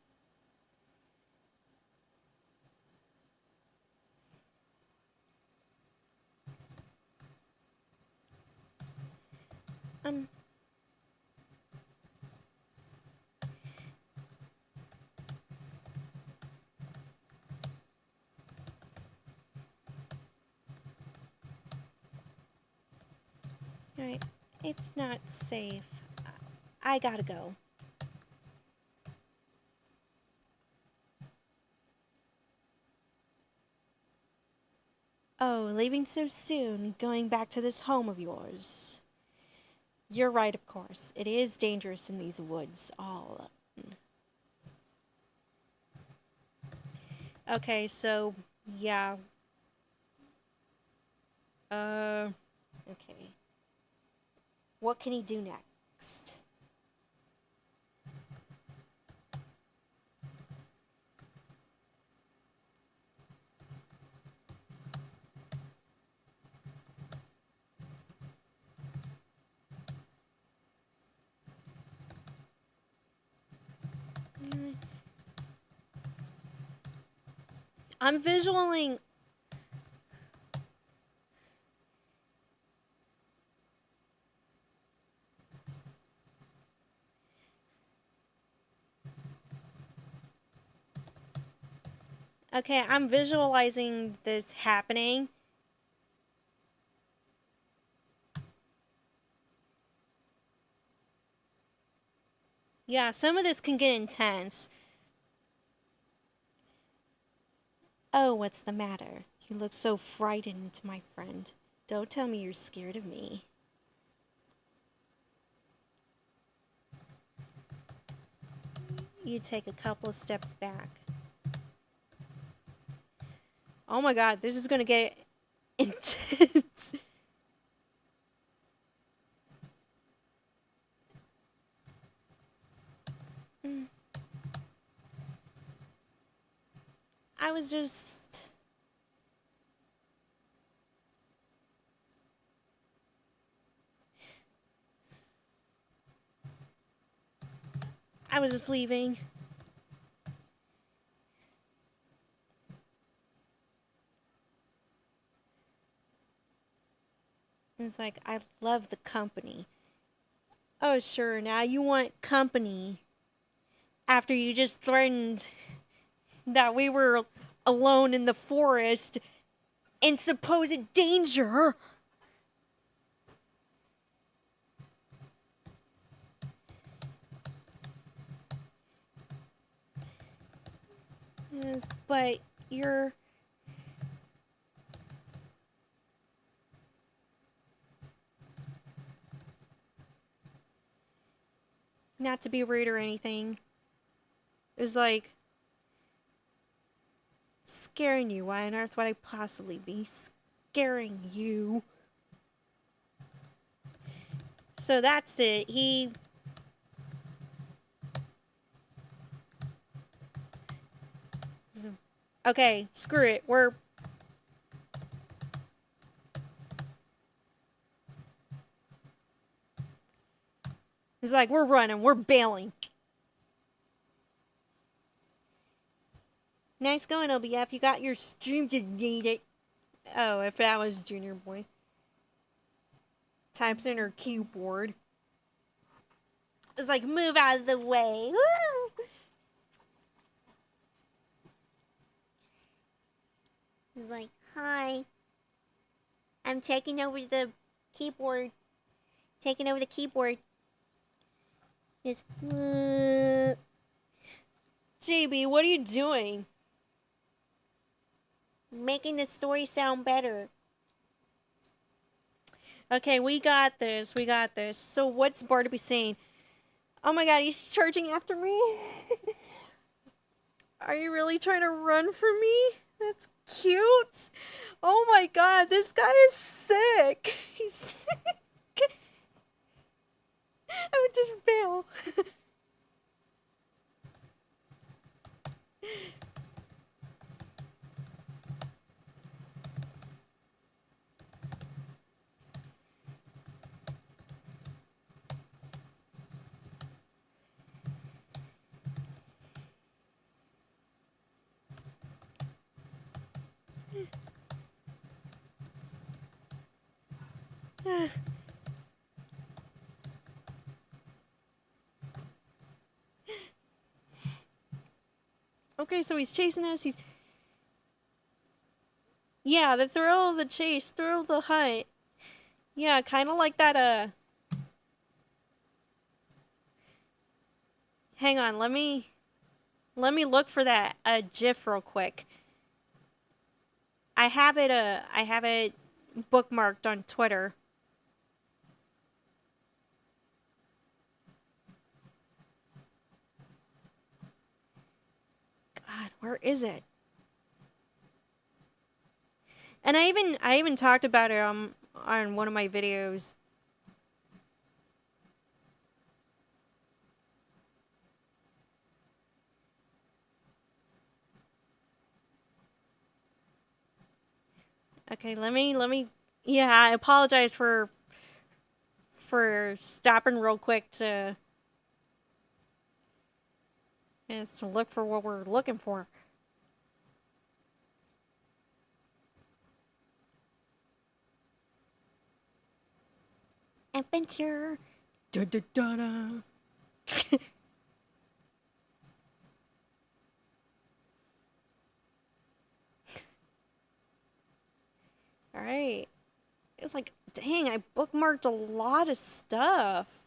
Alright. It's not safe. I gotta go. Oh, leaving so soon, going back to this home of yours. You're right, of course. It is dangerous in these woods, all. Okay, so, yeah. Okay. What can he do next? I'm visualing... Okay, I'm visualizing this happening. Yeah, some of this can get intense. Oh, what's the matter? You look so frightened, my friend. Don't tell me you're scared of me. You take a couple of steps back. Oh my god, this is gonna get intense. I was just... I was just leaving. And it's like, I love the company. Oh, sure, now you want company. After you just threatened that we were alone in the forest in supposed danger. Yes, but you're... Not to be rude or anything. It was like... Scaring you. Why on earth would I possibly be scaring you? So that's it. He... Okay, screw it. We're... He's like, we're running. We're bailing. Nice going, OBF. You got your stream to need it. Oh, if that was Junior Boy. Types in her keyboard. It's like, move out of the way. Woo! He's like, hi. I'm taking over the keyboard. Taking over the keyboard. It's... JB, what are you doing? Making the story sound better. Okay, we got this. We got this. So what's Barnaby saying? Oh my god, he's charging after me? Are you really trying to run from me? That's cute. Oh my god, this guy is sick. He's sick. I would just bail. Okay, so he's chasing us. He's... Yeah, the thrill of the chase, thrill of the hunt. Yeah, kind of like that, Hang on, let me look for that, GIF real quick. I have it bookmarked on Twitter. God, where is it? And I even talked about it on one of my videos. Okay, let me yeah, I apologize for stopping real quick to look for what we're looking for. Adventure. Da da da da. All right. It's like, dang, I bookmarked a lot of stuff.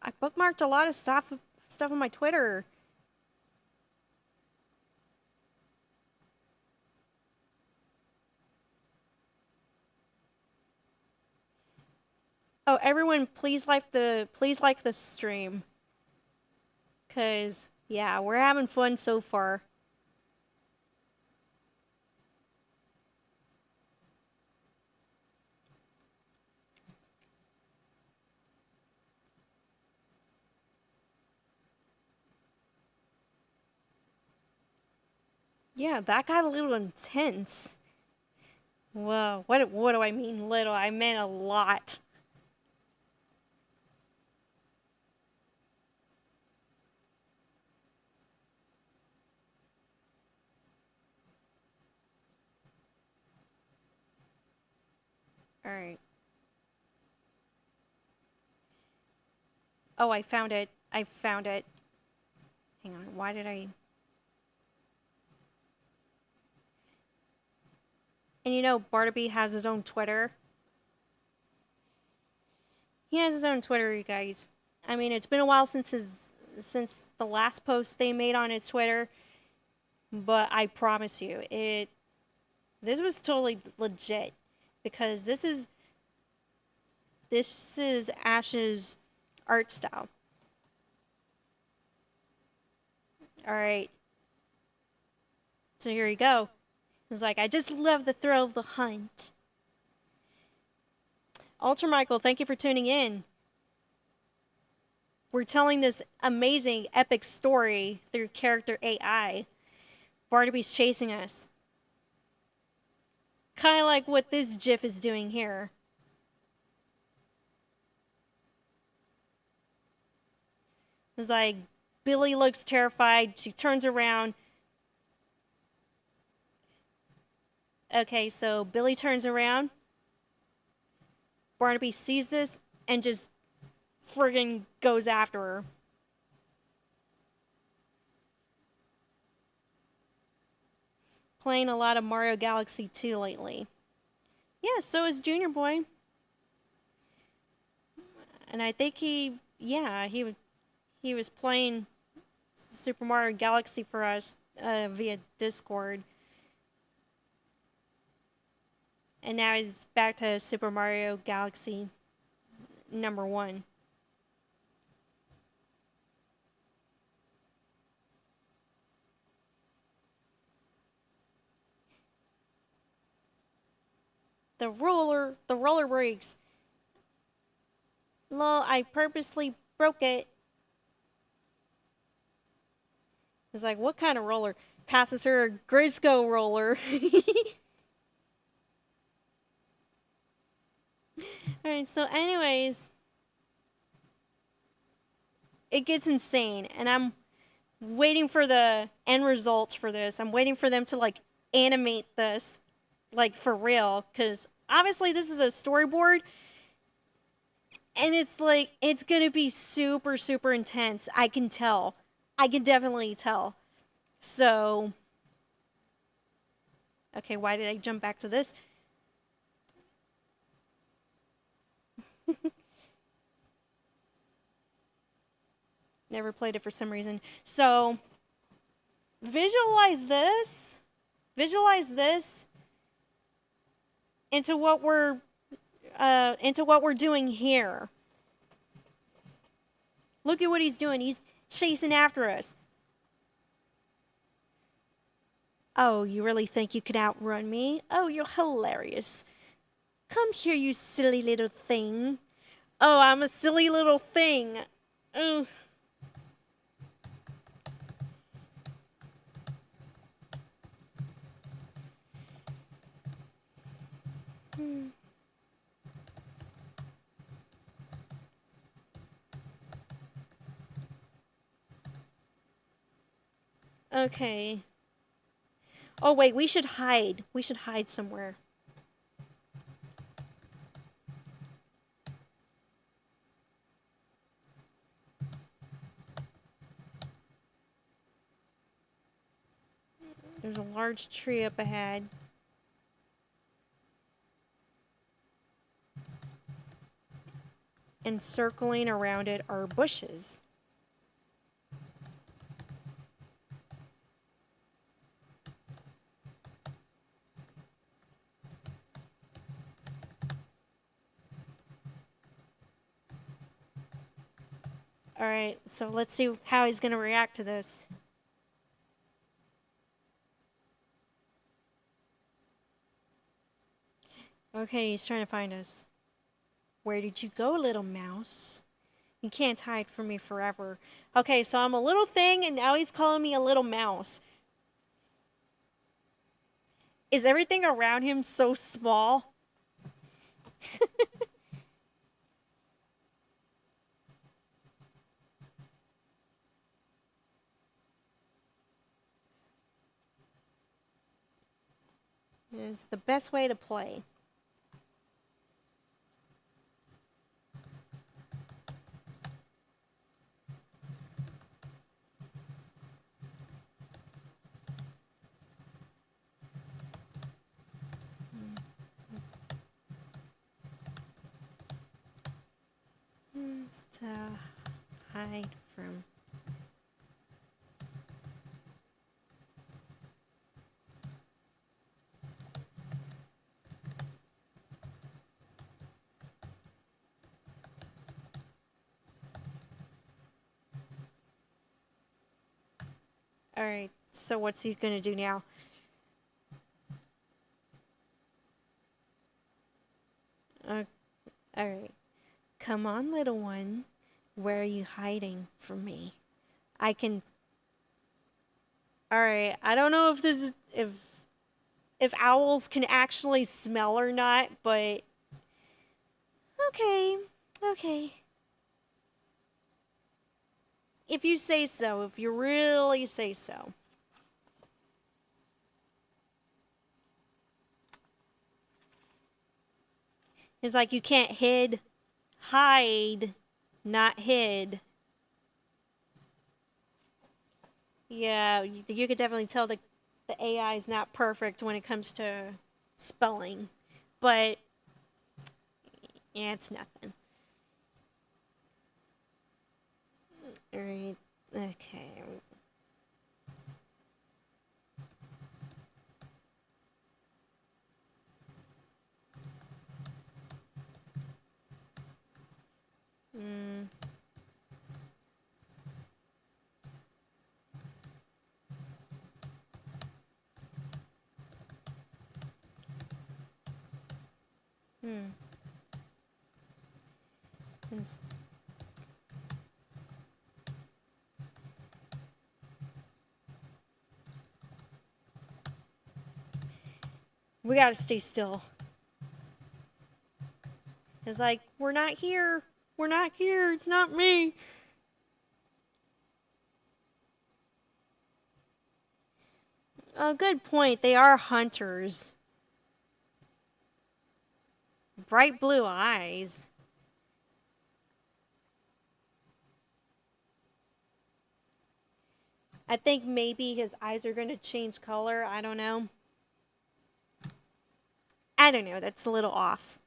I bookmarked a lot of stuff on my Twitter. Oh, everyone, please like the stream, cause yeah, we're having fun so far. Yeah, that got a little intense. Whoa, what do I mean little? I meant a lot. All right. Oh, I found it. I found it. Hang on. Why did I? And you know, Barnaby has his own Twitter. He has his own Twitter, you guys. I mean, it's been a while since the last post they made on his Twitter, but I promise you, this was totally legit because this is Ash's art style. All right. So here you go. It's like, I just love the thrill of the hunt. Ultra Michael, thank you for tuning in. We're telling this amazing, epic story through Character.AI. Barnaby's chasing us. Kind of like what this GIF is doing here. It's like, Billie looks terrified. She turns around. Okay, so Billie turns around. Barnaby sees this and just friggin' goes after her. Playing a lot of Mario Galaxy 2 lately. Yeah, so is Junior Boy. And I think he was playing Super Mario Galaxy for us via Discord. And now he's back to Super Mario Galaxy #1. The roller brakes. Lol, I purposely broke it. It's like, what kind of roller? Passes her a Grisco roller. Alright, so anyways, it gets insane, and I'm waiting for the end results for this. I'm waiting for them to, like, animate this, like, for real, because obviously this is a storyboard, and it's like, it's gonna be super, super intense. I can tell. I can definitely tell. So, okay, why did I jump back to this? Never played it for some reason. So, visualize this. Visualize this into what we're doing here. Look at what he's doing. He's chasing after us. Oh, you really think you can outrun me? Oh, you're hilarious. Come here, you silly little thing. Oh, I'm a silly little thing. Ugh. Okay. Oh, wait, we should hide. We should hide somewhere. There's a large tree up ahead. And circling around it are bushes. Alright, so let's see how he's gonna react to this. Okay, he's trying to find us. Where did you go, little mouse? You can't hide from me forever. Okay, so I'm a little thing and now he's calling me a little mouse. Is everything around him so small? It's the best way to play. To hide from. Alright, so what's he gonna do now? Alright. Come on, little one. Where are you hiding from me? I can. Alright, I don't know if this is. If owls can actually smell or not, but. Okay. Okay. If you say so, if you really say so. It's like you can't hide, not hid. Yeah, you could definitely tell the AI is not perfect when it comes to spelling. But, yeah, it's nothing. Alright, okay. We gotta stay still. It's like, we're not here. We're not here. It's not me. Good point. They are hunters. Bright blue eyes. I think maybe his eyes are going to change color. I don't know. I don't know. That's a little off.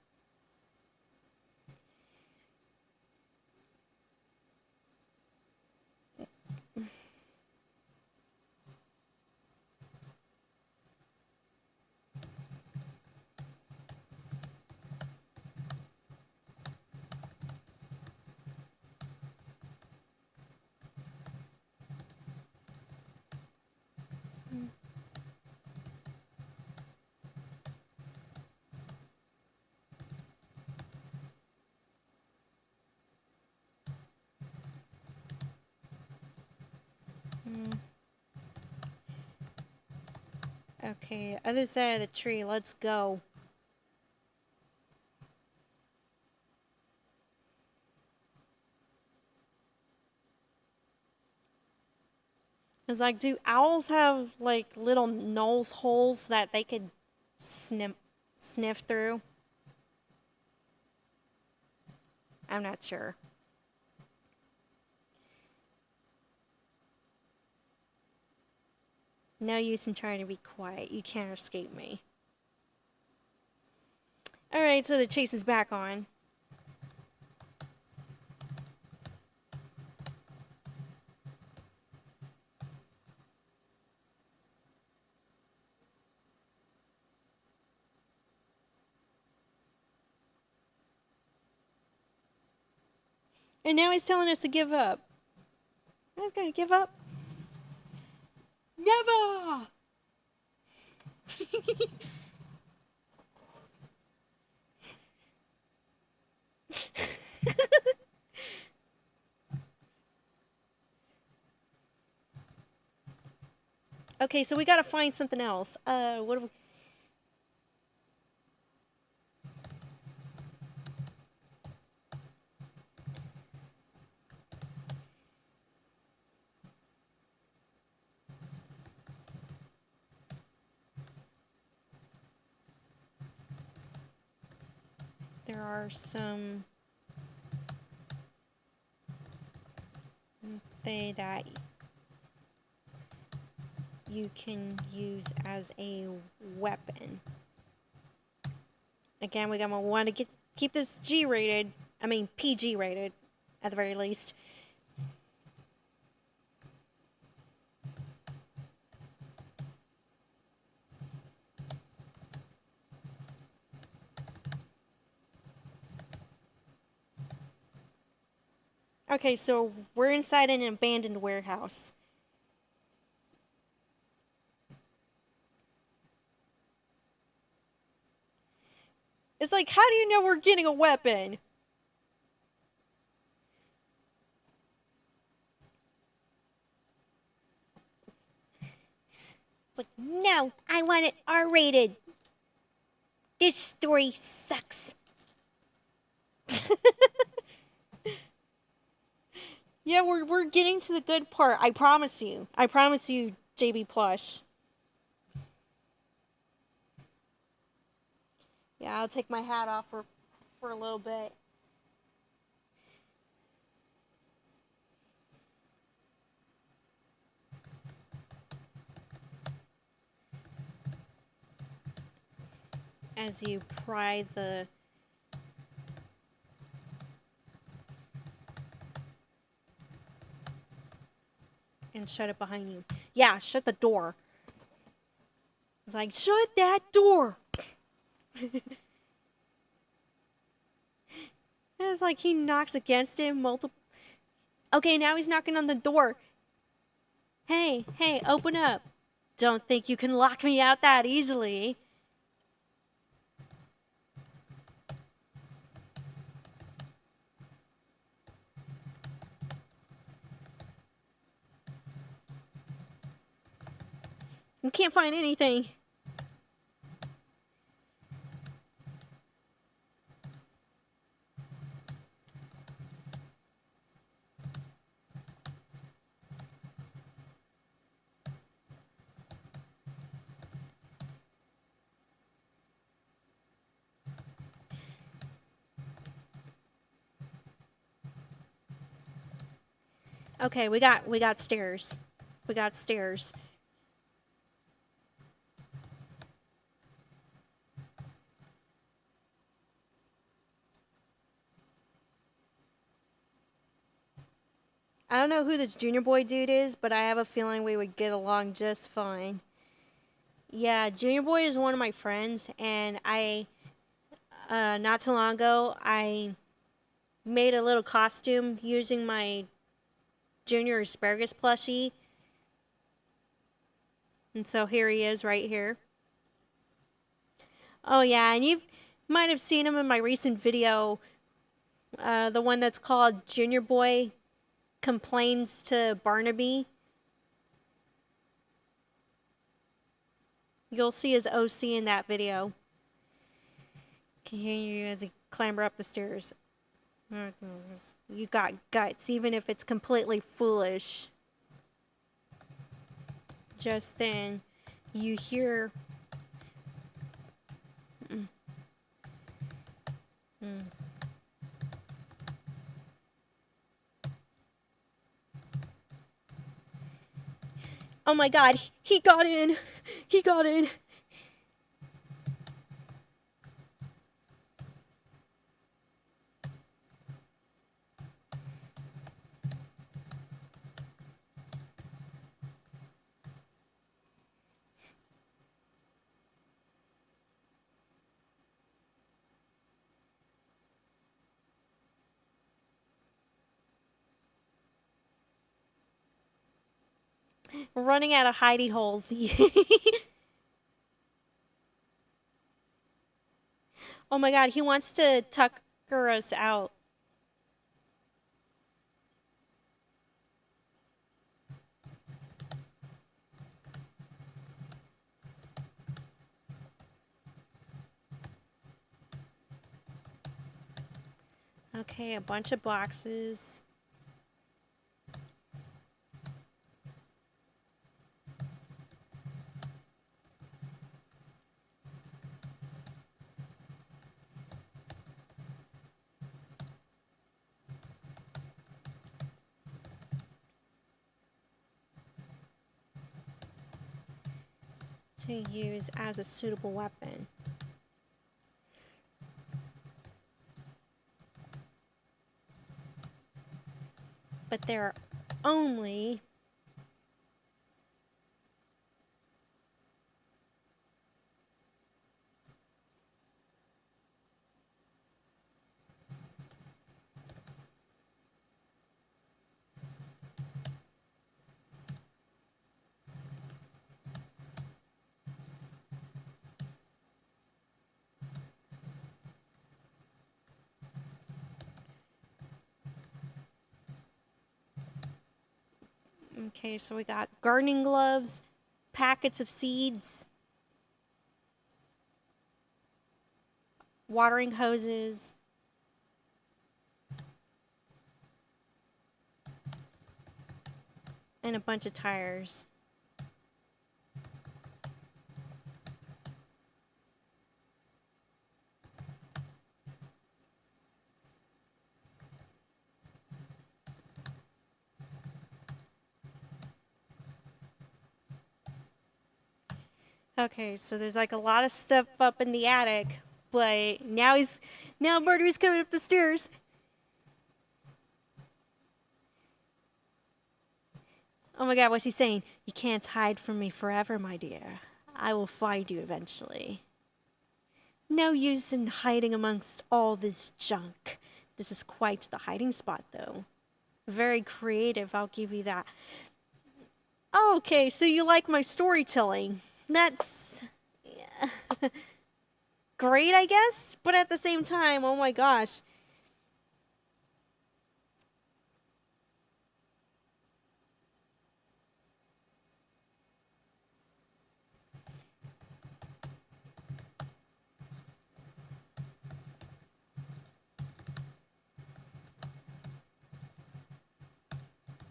Okay, other side of the tree. Let's go. It's like, do owls have like little nose holes that they could sniff through? I'm not sure. No use in trying to be quiet. You can't escape me. Alright, so the chase is back on. And now he's telling us to give up. I was gonna give up. Never! Okay, so we gotta find something else. What do we... There are some... that you can use as a weapon. Again, we're gonna want to keep this G rated. I mean PG rated, at the very least. Okay, so we're inside an abandoned warehouse. It's like, how do you know we're getting a weapon? It's like, no, I want it R-rated. This story sucks. Yeah, we're getting to the good part. I promise you. I promise you, JB Plush. Yeah, I'll take my hat off for a little bit. As you pry the... and shut it behind you. Yeah, shut the door. It's like, shut that door! It's like he knocks against it multiple... Okay, now he's knocking on the door. Hey, open up. Don't think you can lock me out that easily. You can't find anything. Okay, we got stairs. We got stairs. I don't know who this junior boy dude is, but I have a feeling we would get along just fine. Yeah, junior boy is one of my friends, and not too long ago, I made a little costume using my junior asparagus plushie. And so here he is right here. Oh yeah, and you might have seen him in my recent video, the one that's called Junior Boy Complains to Barnaby. You'll see his OC in that video. Can hear you as he clamber up the stairs. You got guts, even if it's completely foolish. Just then, you hear... Oh my god, he got in! He got in! Running out of hidey holes. Oh my god, he wants to tucker us out. Okay, a bunch of boxes. To use as a suitable weapon. But there are only okay, so we got gardening gloves, packets of seeds, watering hoses, and a bunch of tires. Okay, so there's like a lot of stuff up in the attic, but now Barnaby's coming up the stairs. Oh my god, what's he saying? You can't hide from me forever, my dear. I will find you eventually. No use in hiding amongst all this junk. This is quite the hiding spot, though. Very creative, I'll give you that. Oh, okay, so you like my storytelling. That's yeah. Great, I guess, but at the same time, oh my gosh.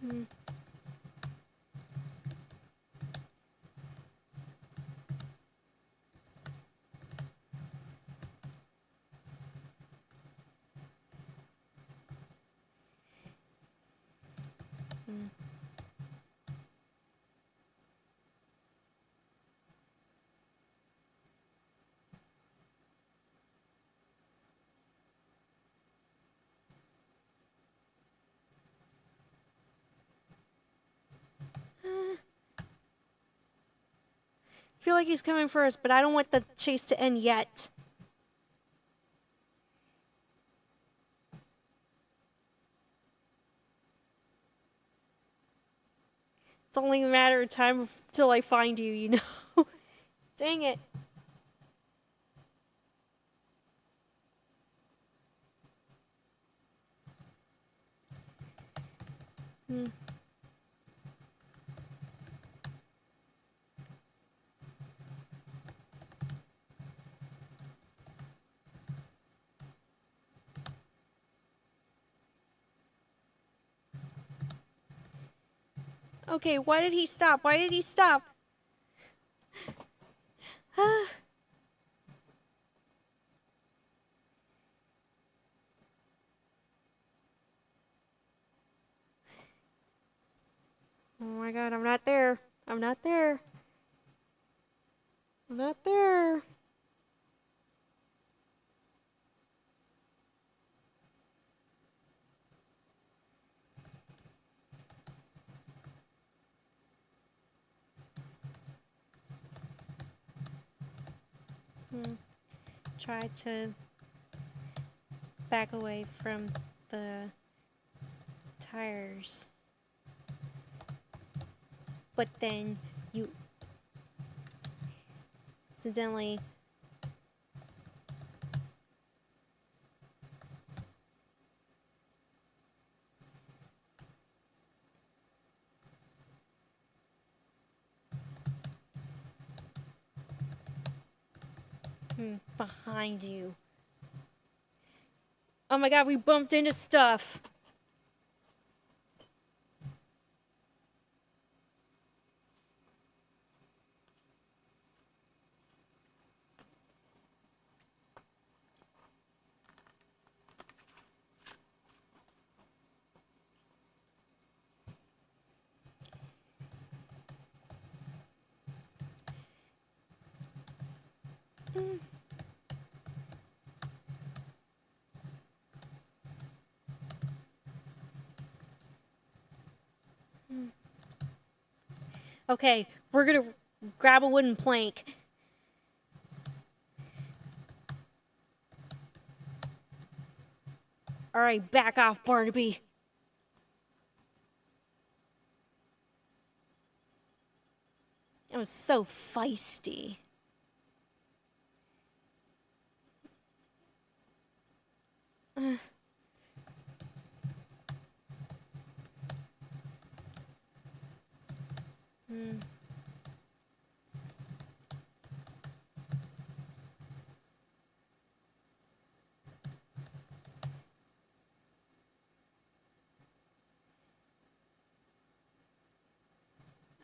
Hmm. Hmm. Feel like he's coming for us, but I don't want the chase to end yet. It's only a matter of time till I find you, you know? Dang it. Hmm. Okay, why did he stop? Why did he stop? Oh my god, I'm not there. I'm not there. I'm not there. Hmm. Try to back away from the tires. but then you accidentally behind you. Oh my god, we bumped into stuff. Okay, we're gonna grab a wooden plank. Alright, back off, Barnaby. It was so feisty.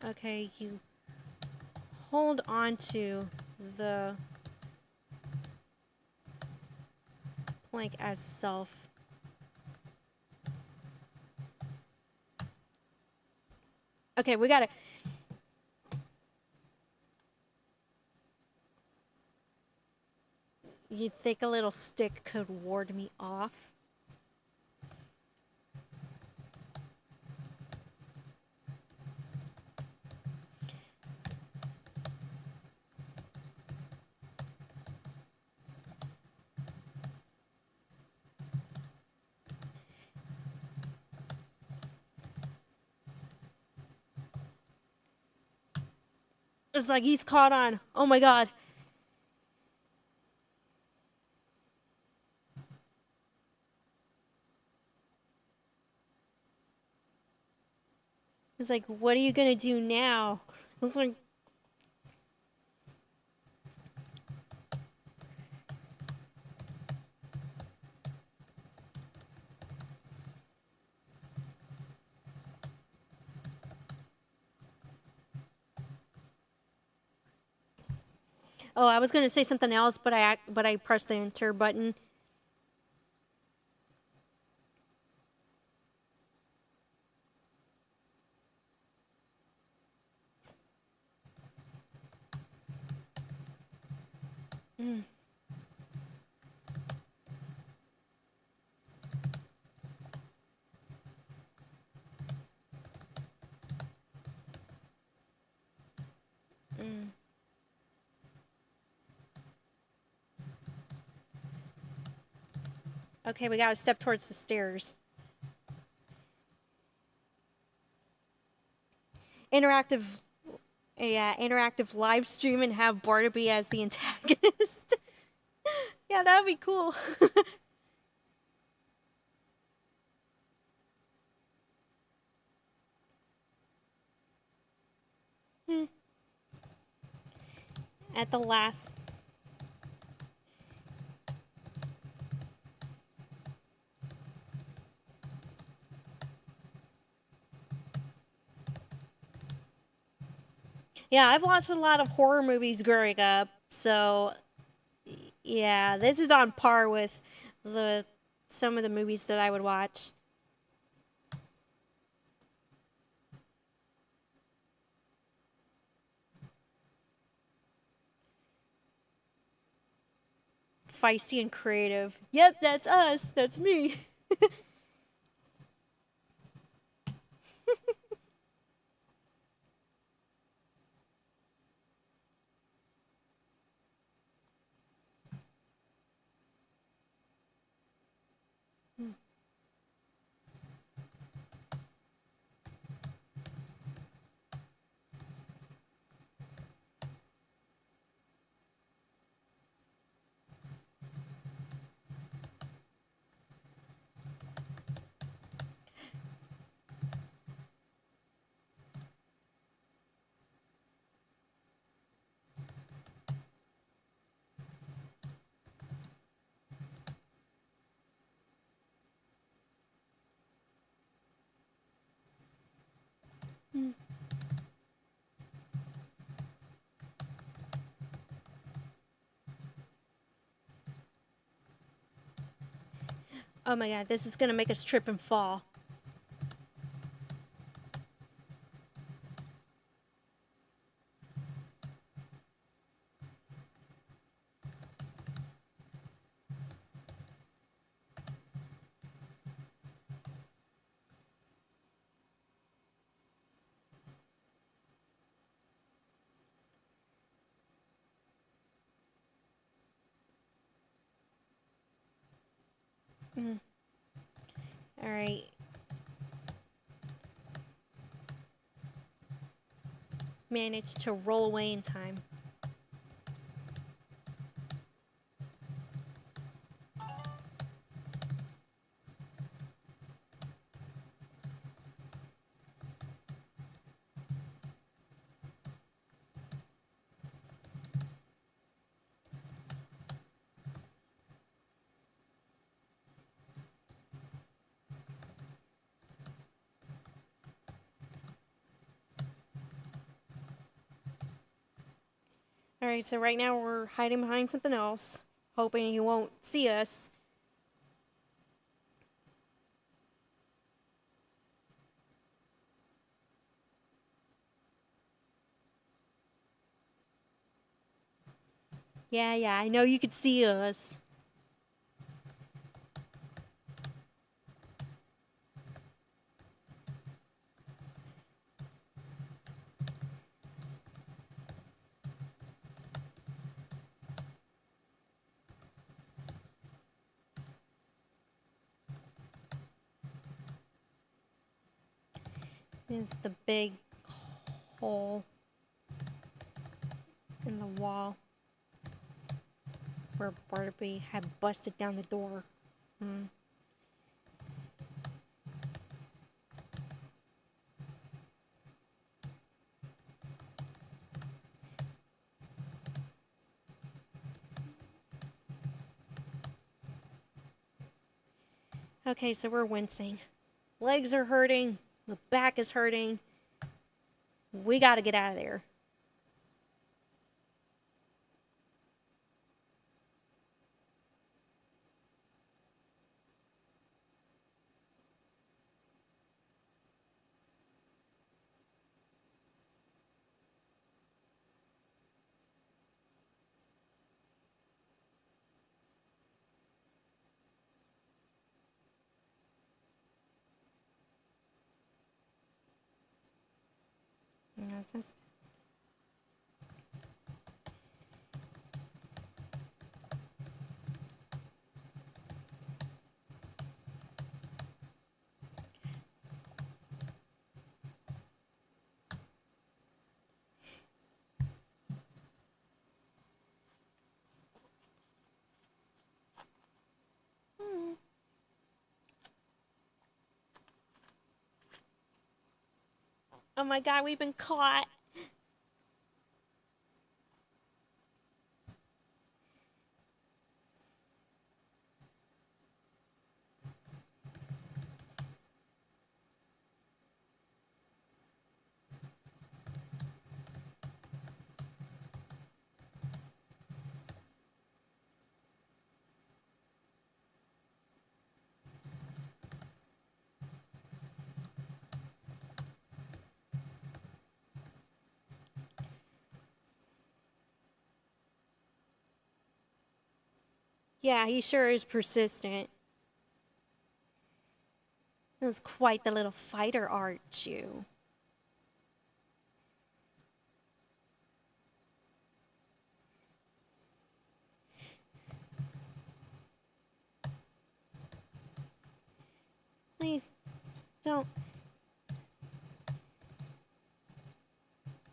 Okay, you hold on to the plank as self. Okay, we gotta. You think a little stick could ward me off? It's like he's caught on. Oh my god. It's like, what are you gonna do now? It's like, oh, I was gonna say something else, but I pressed the enter button. Okay, we gotta step towards the stairs. Interactive, yeah, interactive live stream and have Barnaby as the antagonist. Yeah, that'd be cool. At the last. Yeah, I've watched a lot of horror movies growing up, so yeah, this is on par with the some of the movies that I would watch. Feisty and creative. Yep, that's us. That's me. Oh my god, this is gonna make us trip and fall. Alright. Managed to roll away in time. Alright, so right now we're hiding behind something else, hoping he won't see us. Yeah, I know you could see us. Is the big hole in the wall where Barnaby had busted down the door. Okay, so we're wincing. Legs are hurting. The back is hurting. We gotta get out of there. Oh my god, we've been caught. Yeah, he sure is persistent. That's quite the little fighter, aren't you? Please, don't.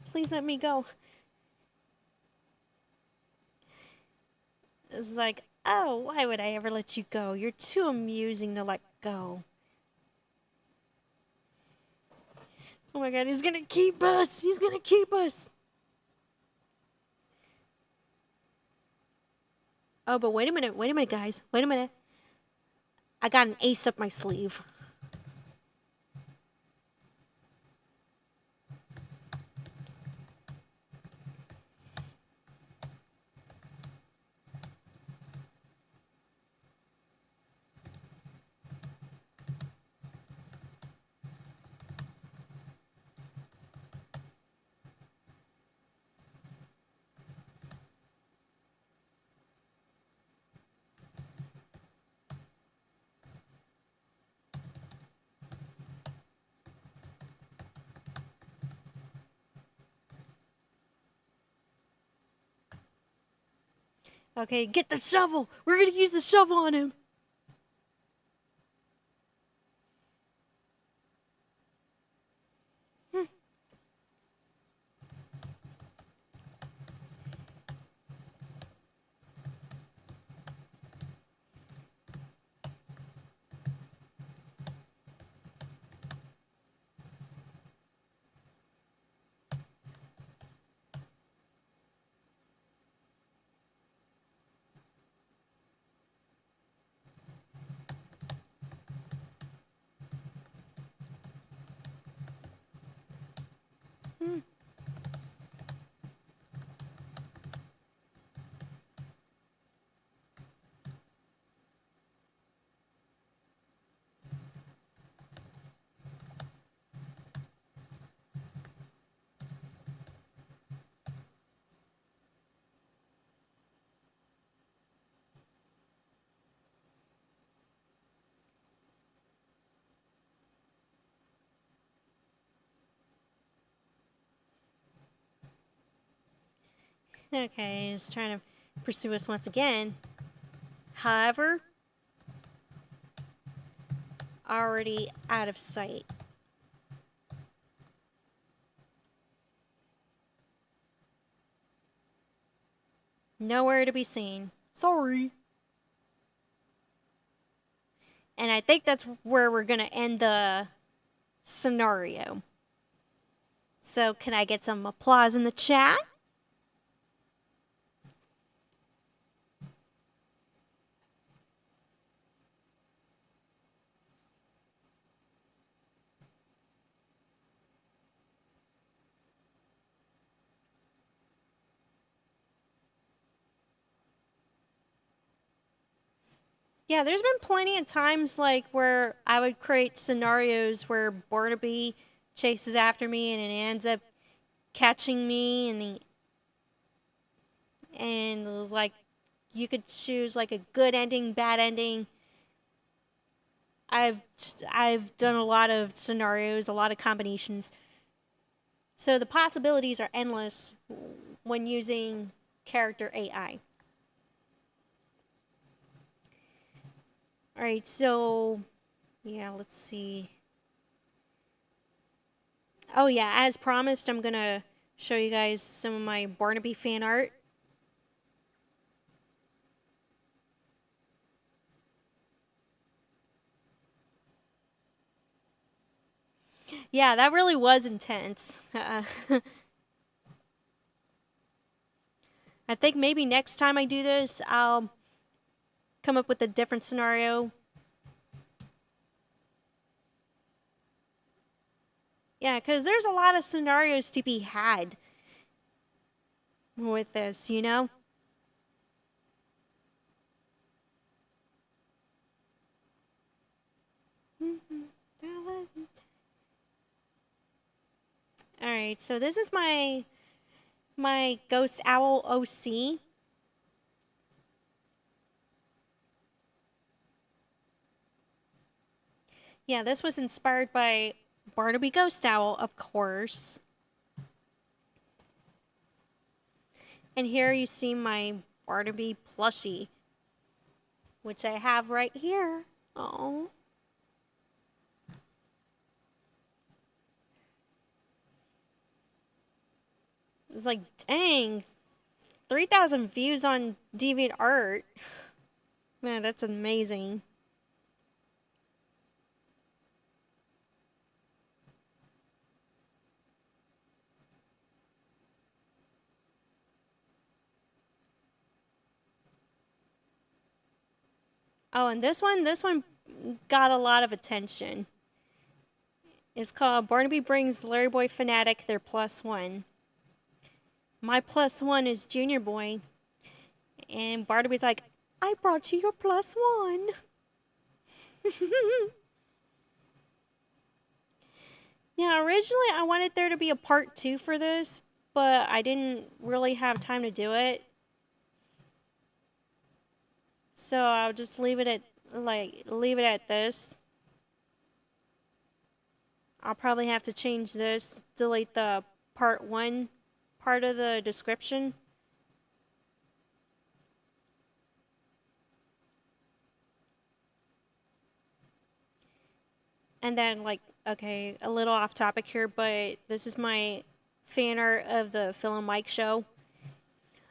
Please let me go. It's like, oh, why would I ever let you go? You're too amusing to let go. Oh my god, he's gonna keep us! He's gonna keep us! Oh, but wait a minute, guys. Wait a minute. I got an ace up my sleeve. Okay, get the shovel. We're gonna use the shovel on him. Okay, he's trying to pursue us once again. However, already out of sight. Nowhere to be seen. Sorry. And I think that's where we're gonna end the scenario. So, can I get some applause in the chat? Yeah, there's been plenty of times like where I would create scenarios where Barnaby chases after me and it ends up catching me and it was like you could choose like a good ending, bad ending. I've I've done a lot of scenarios, a lot of combinations. So the possibilities are endless when using Character.AI. All right, so yeah, let's see. Oh yeah, as promised, I'm gonna show you guys some of my Barnaby fan art. Yeah, that really was intense. I think maybe next time I do this, I'll come up with a different scenario. Yeah, because there's a lot of scenarios to be had with this, you know? Alright, so this is my Ghost Owl OC. Yeah, this was inspired by Barnaby Ghost Owl, of course. And here you see my Barnaby plushie, which I have right here. Oh. It's like, dang, 3,000 views on DeviantArt. Man, that's amazing. Oh, and this one got a lot of attention. It's called Barnaby Brings Larry Boy Fanatic their +1. My +1 is Junior Boy. And Barnaby's like, I brought you your +1. Yeah, originally I wanted there to be a part 2 for this, but I didn't really have time to do it. So I'll just leave it at this. I'll probably have to change this, delete the part 1 part of the description. And then, like, okay, a little off topic here, but this is my fan art of the Phil and Mike show.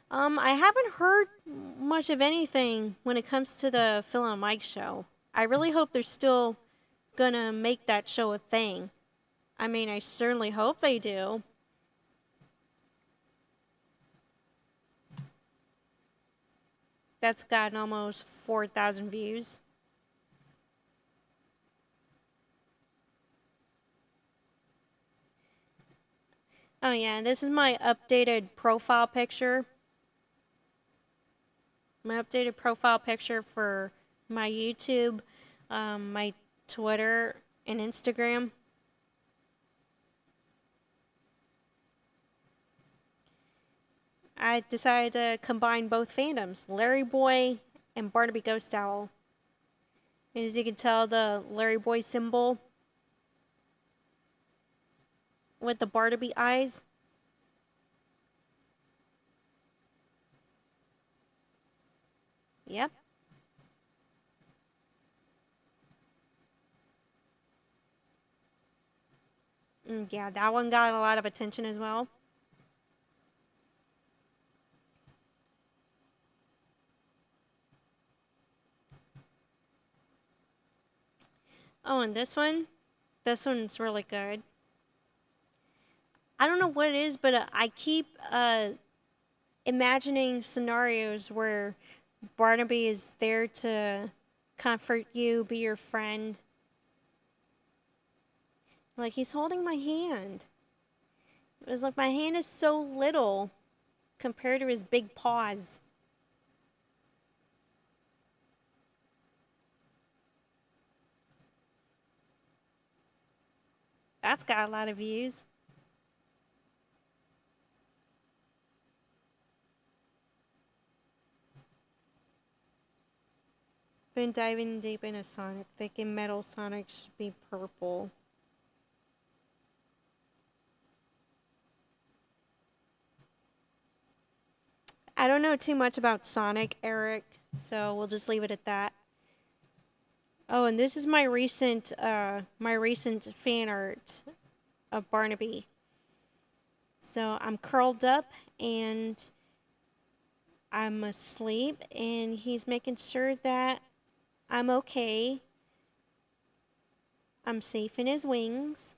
I haven't heard much of anything when it comes to the Phil and Mike show. I really hope they're still gonna make that show a thing. I mean, I certainly hope they do. That's gotten almost 4,000 views. Oh yeah, and this is my updated profile picture. My updated profile picture for my YouTube, my Twitter, and Instagram. I decided to combine both fandoms, Larry Boy and Barnaby Ghost Owl. And as you can tell, the Larry Boy symbol with the Barnaby eyes. Yep. Yeah, that one got a lot of attention as well. Oh, and this one's really good. I don't know what it is, but I keep imagining scenarios where Barnaby is there to comfort you, be your friend. Like, he's holding my hand. It was like my hand is so little compared to his big paws. That's got a lot of views. Been diving deep into Sonic, thinking Metal Sonic should be purple. I don't know too much about Sonic, Eric, so we'll just leave it at that. Oh, and this is my recent fan art of Barnaby. So I'm curled up and I'm asleep, and he's making sure that I'm okay. I'm safe in his wings.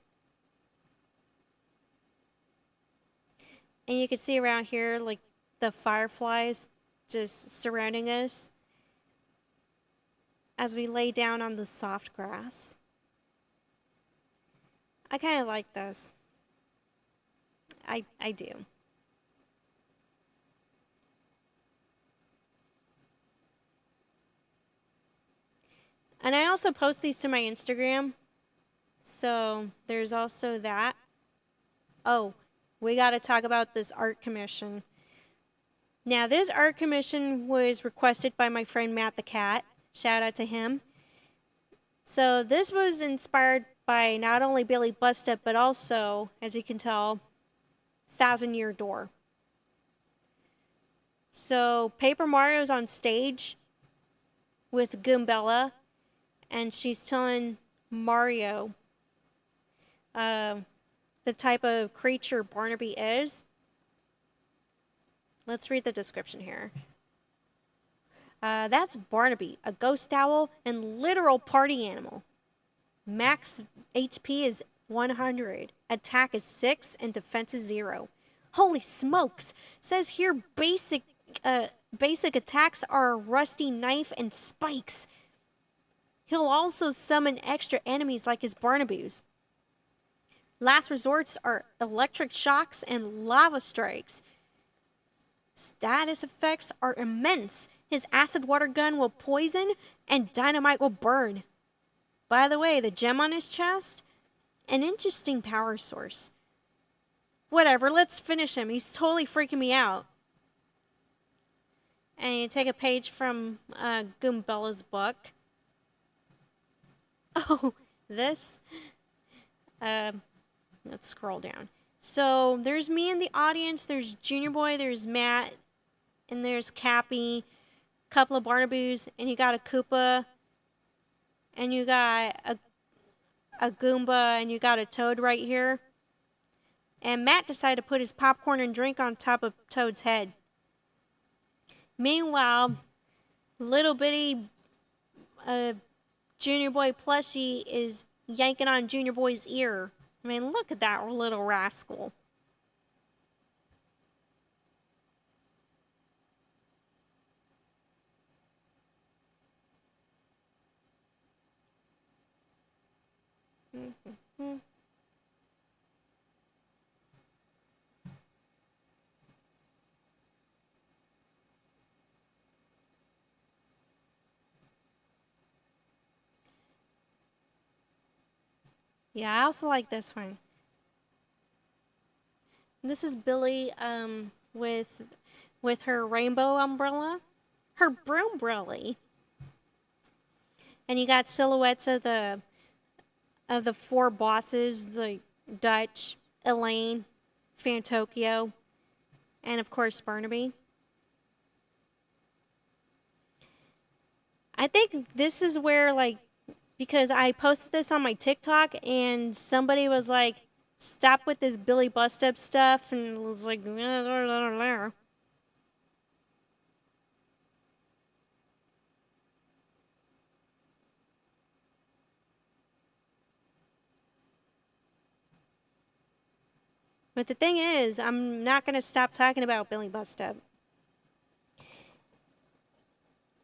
And you can see around here, like, the fireflies just surrounding us as we lay down on the soft grass. I kind of like this. I do. And I also post these to my Instagram. So there's also that. Oh, we got to talk about this art commission. Now, this art commission was requested by my friend Matt the Cat. Shout out to him. So this was inspired by not only Billie Bust Up, but also, as you can tell, Thousand Year Door. So Paper Mario's on stage with Goombella, and she's telling Mario the type of creature Barnaby is. Let's read the description here. That's Barnaby, a ghost owl and literal party animal. Max HP is 100, attack is 6, and defense is 0. Holy smokes! Says here basic attacks are a rusty knife and spikes. He'll also summon extra enemies like his Barnaboos. Last resorts are electric shocks and lava strikes. Status effects are immense. His acid water gun will poison and dynamite will burn. By the way, the gem on his chest, an interesting power source. Whatever, let's finish him. He's totally freaking me out. And you take a page from Goombella's book. Oh, this. Let's scroll down. So there's me in the audience. There's Junior Boy. There's Matt. And there's Cappy. A couple of Barnaboos. And you got a Koopa. And you got a Goomba and you got a Toad right here. And Matt decided to put his popcorn and drink on top of Toad's head. Meanwhile, little bitty Junior Boy plushie is yanking on Junior Boy's ear. I mean, look at that little rascal. Yeah, I also like this one. This is Billie with her rainbow umbrella, her broombrella, and you got silhouettes of the four bosses, the Dutch, Elaine, Fantokyo, and of course Barnaby. I think this is where, like, because I posted this on my TikTok and somebody was like, stop with this Billie Bust Up stuff, and was like, but the thing is, I'm not going to stop talking about Billie Bust Up.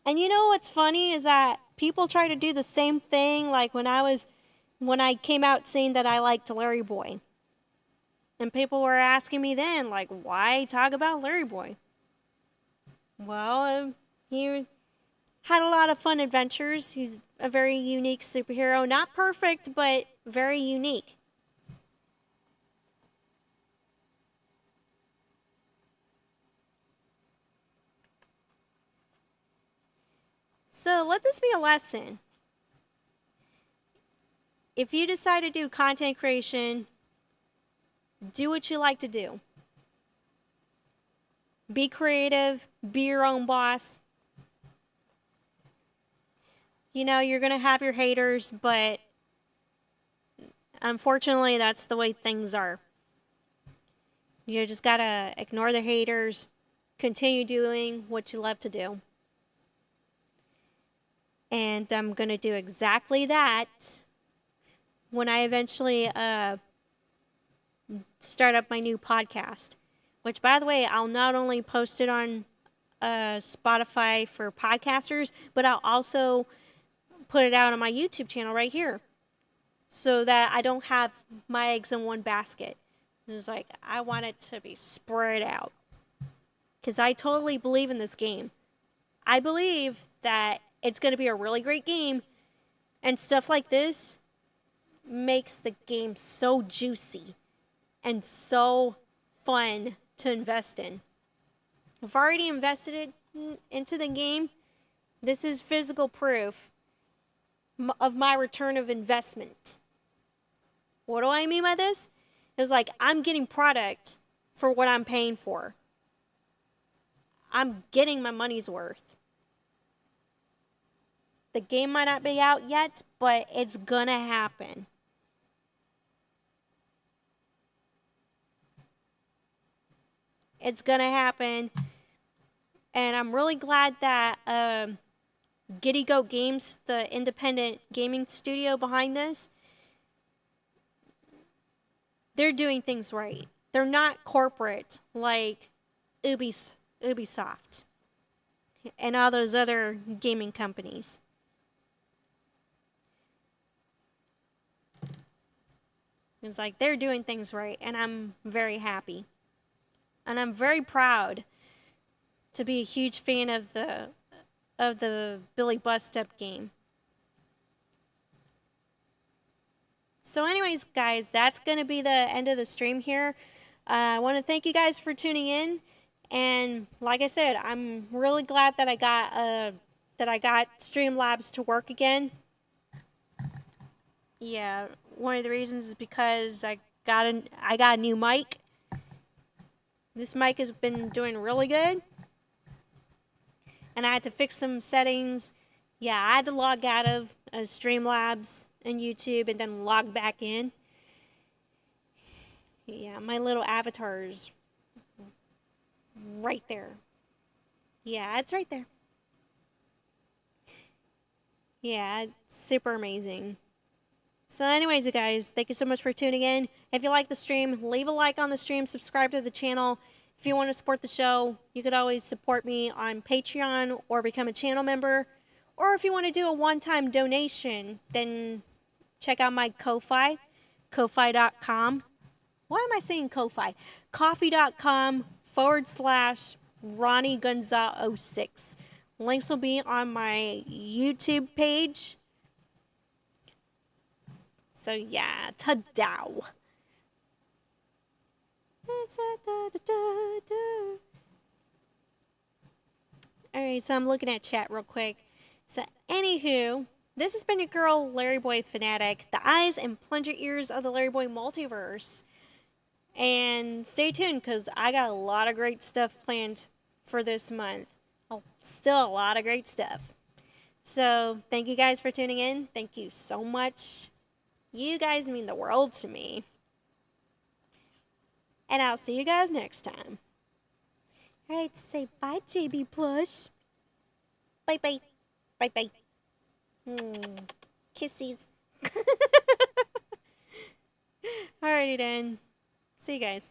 And you know what's funny is that people try to do the same thing, like when I came out saying that I liked Larry Boy. And people were asking me then, like, why talk about Larry Boy? Well, he had a lot of fun adventures. He's a very unique superhero. Not perfect, but very unique. So let this be a lesson. If you decide to do content creation, do what you like to do. Be creative, be your own boss. You know, you're going to have your haters, but unfortunately, that's the way things are. You just got to ignore the haters, continue doing what you love to do. And I'm going to do exactly that when I eventually start up my new podcast. Which, by the way, I'll not only post it on Spotify for podcasters, but I'll also put it out on my YouTube channel right here, so that I don't have my eggs in one basket. It's like, I want it to be spread out, because I totally believe in this game. I believe that it's going to be a really great game, and stuff like this makes the game so juicy and so fun to invest in. I've already invested it into the game. This is physical proof of my return of investment. What do I mean by this? It's like, I'm getting product for what I'm paying for. I'm getting my money's worth. The game might not be out yet, but it's gonna happen. It's gonna happen. And I'm really glad that Giddy Goat Games, the independent gaming studio behind this, they're doing things right. They're not corporate like Ubisoft and all those other gaming companies. It's like they're doing things right, and I'm very happy. And I'm very proud to be a huge fan of the Billie Bust Up game. So anyways, guys, that's going to be the end of the stream here. I want to thank you guys for tuning in. And like I said, I'm really glad that I got Streamlabs to work again. Yeah, one of the reasons is because I got a new mic. This mic has been doing really good. And I had to fix some settings. Yeah, I had to log out of Streamlabs in YouTube and then log back in. Yeah, my little avatar's right there. Yeah, it's right there. Yeah, it's super amazing. So anyways, you guys, thank you so much for tuning in. If you like the stream, leave a like on the stream, subscribe to the channel. If you want to support the show, you could always support me on Patreon or become a channel member. Or if you want to do a one-time donation, then check out my Ko-Fi, ko-fi.com. Why am I saying Ko-Fi? Coffee.com/Ronnie Gunza 06. Links will be on my YouTube page. So yeah, ta-dow. Alright, so I'm looking at chat real quick. So anywho, this has been your girl, Larry Boy Fanatic, the eyes and plunger ears of the Larry Boy multiverse. And stay tuned, because I got a lot of great stuff planned for this month. Still a lot of great stuff. So thank you guys for tuning in. Thank you so much. You guys mean the world to me. And I'll see you guys next time. Alright, say bye, JB Plush. Bye bye. Bye bye. Kissies. Alrighty then. See you guys.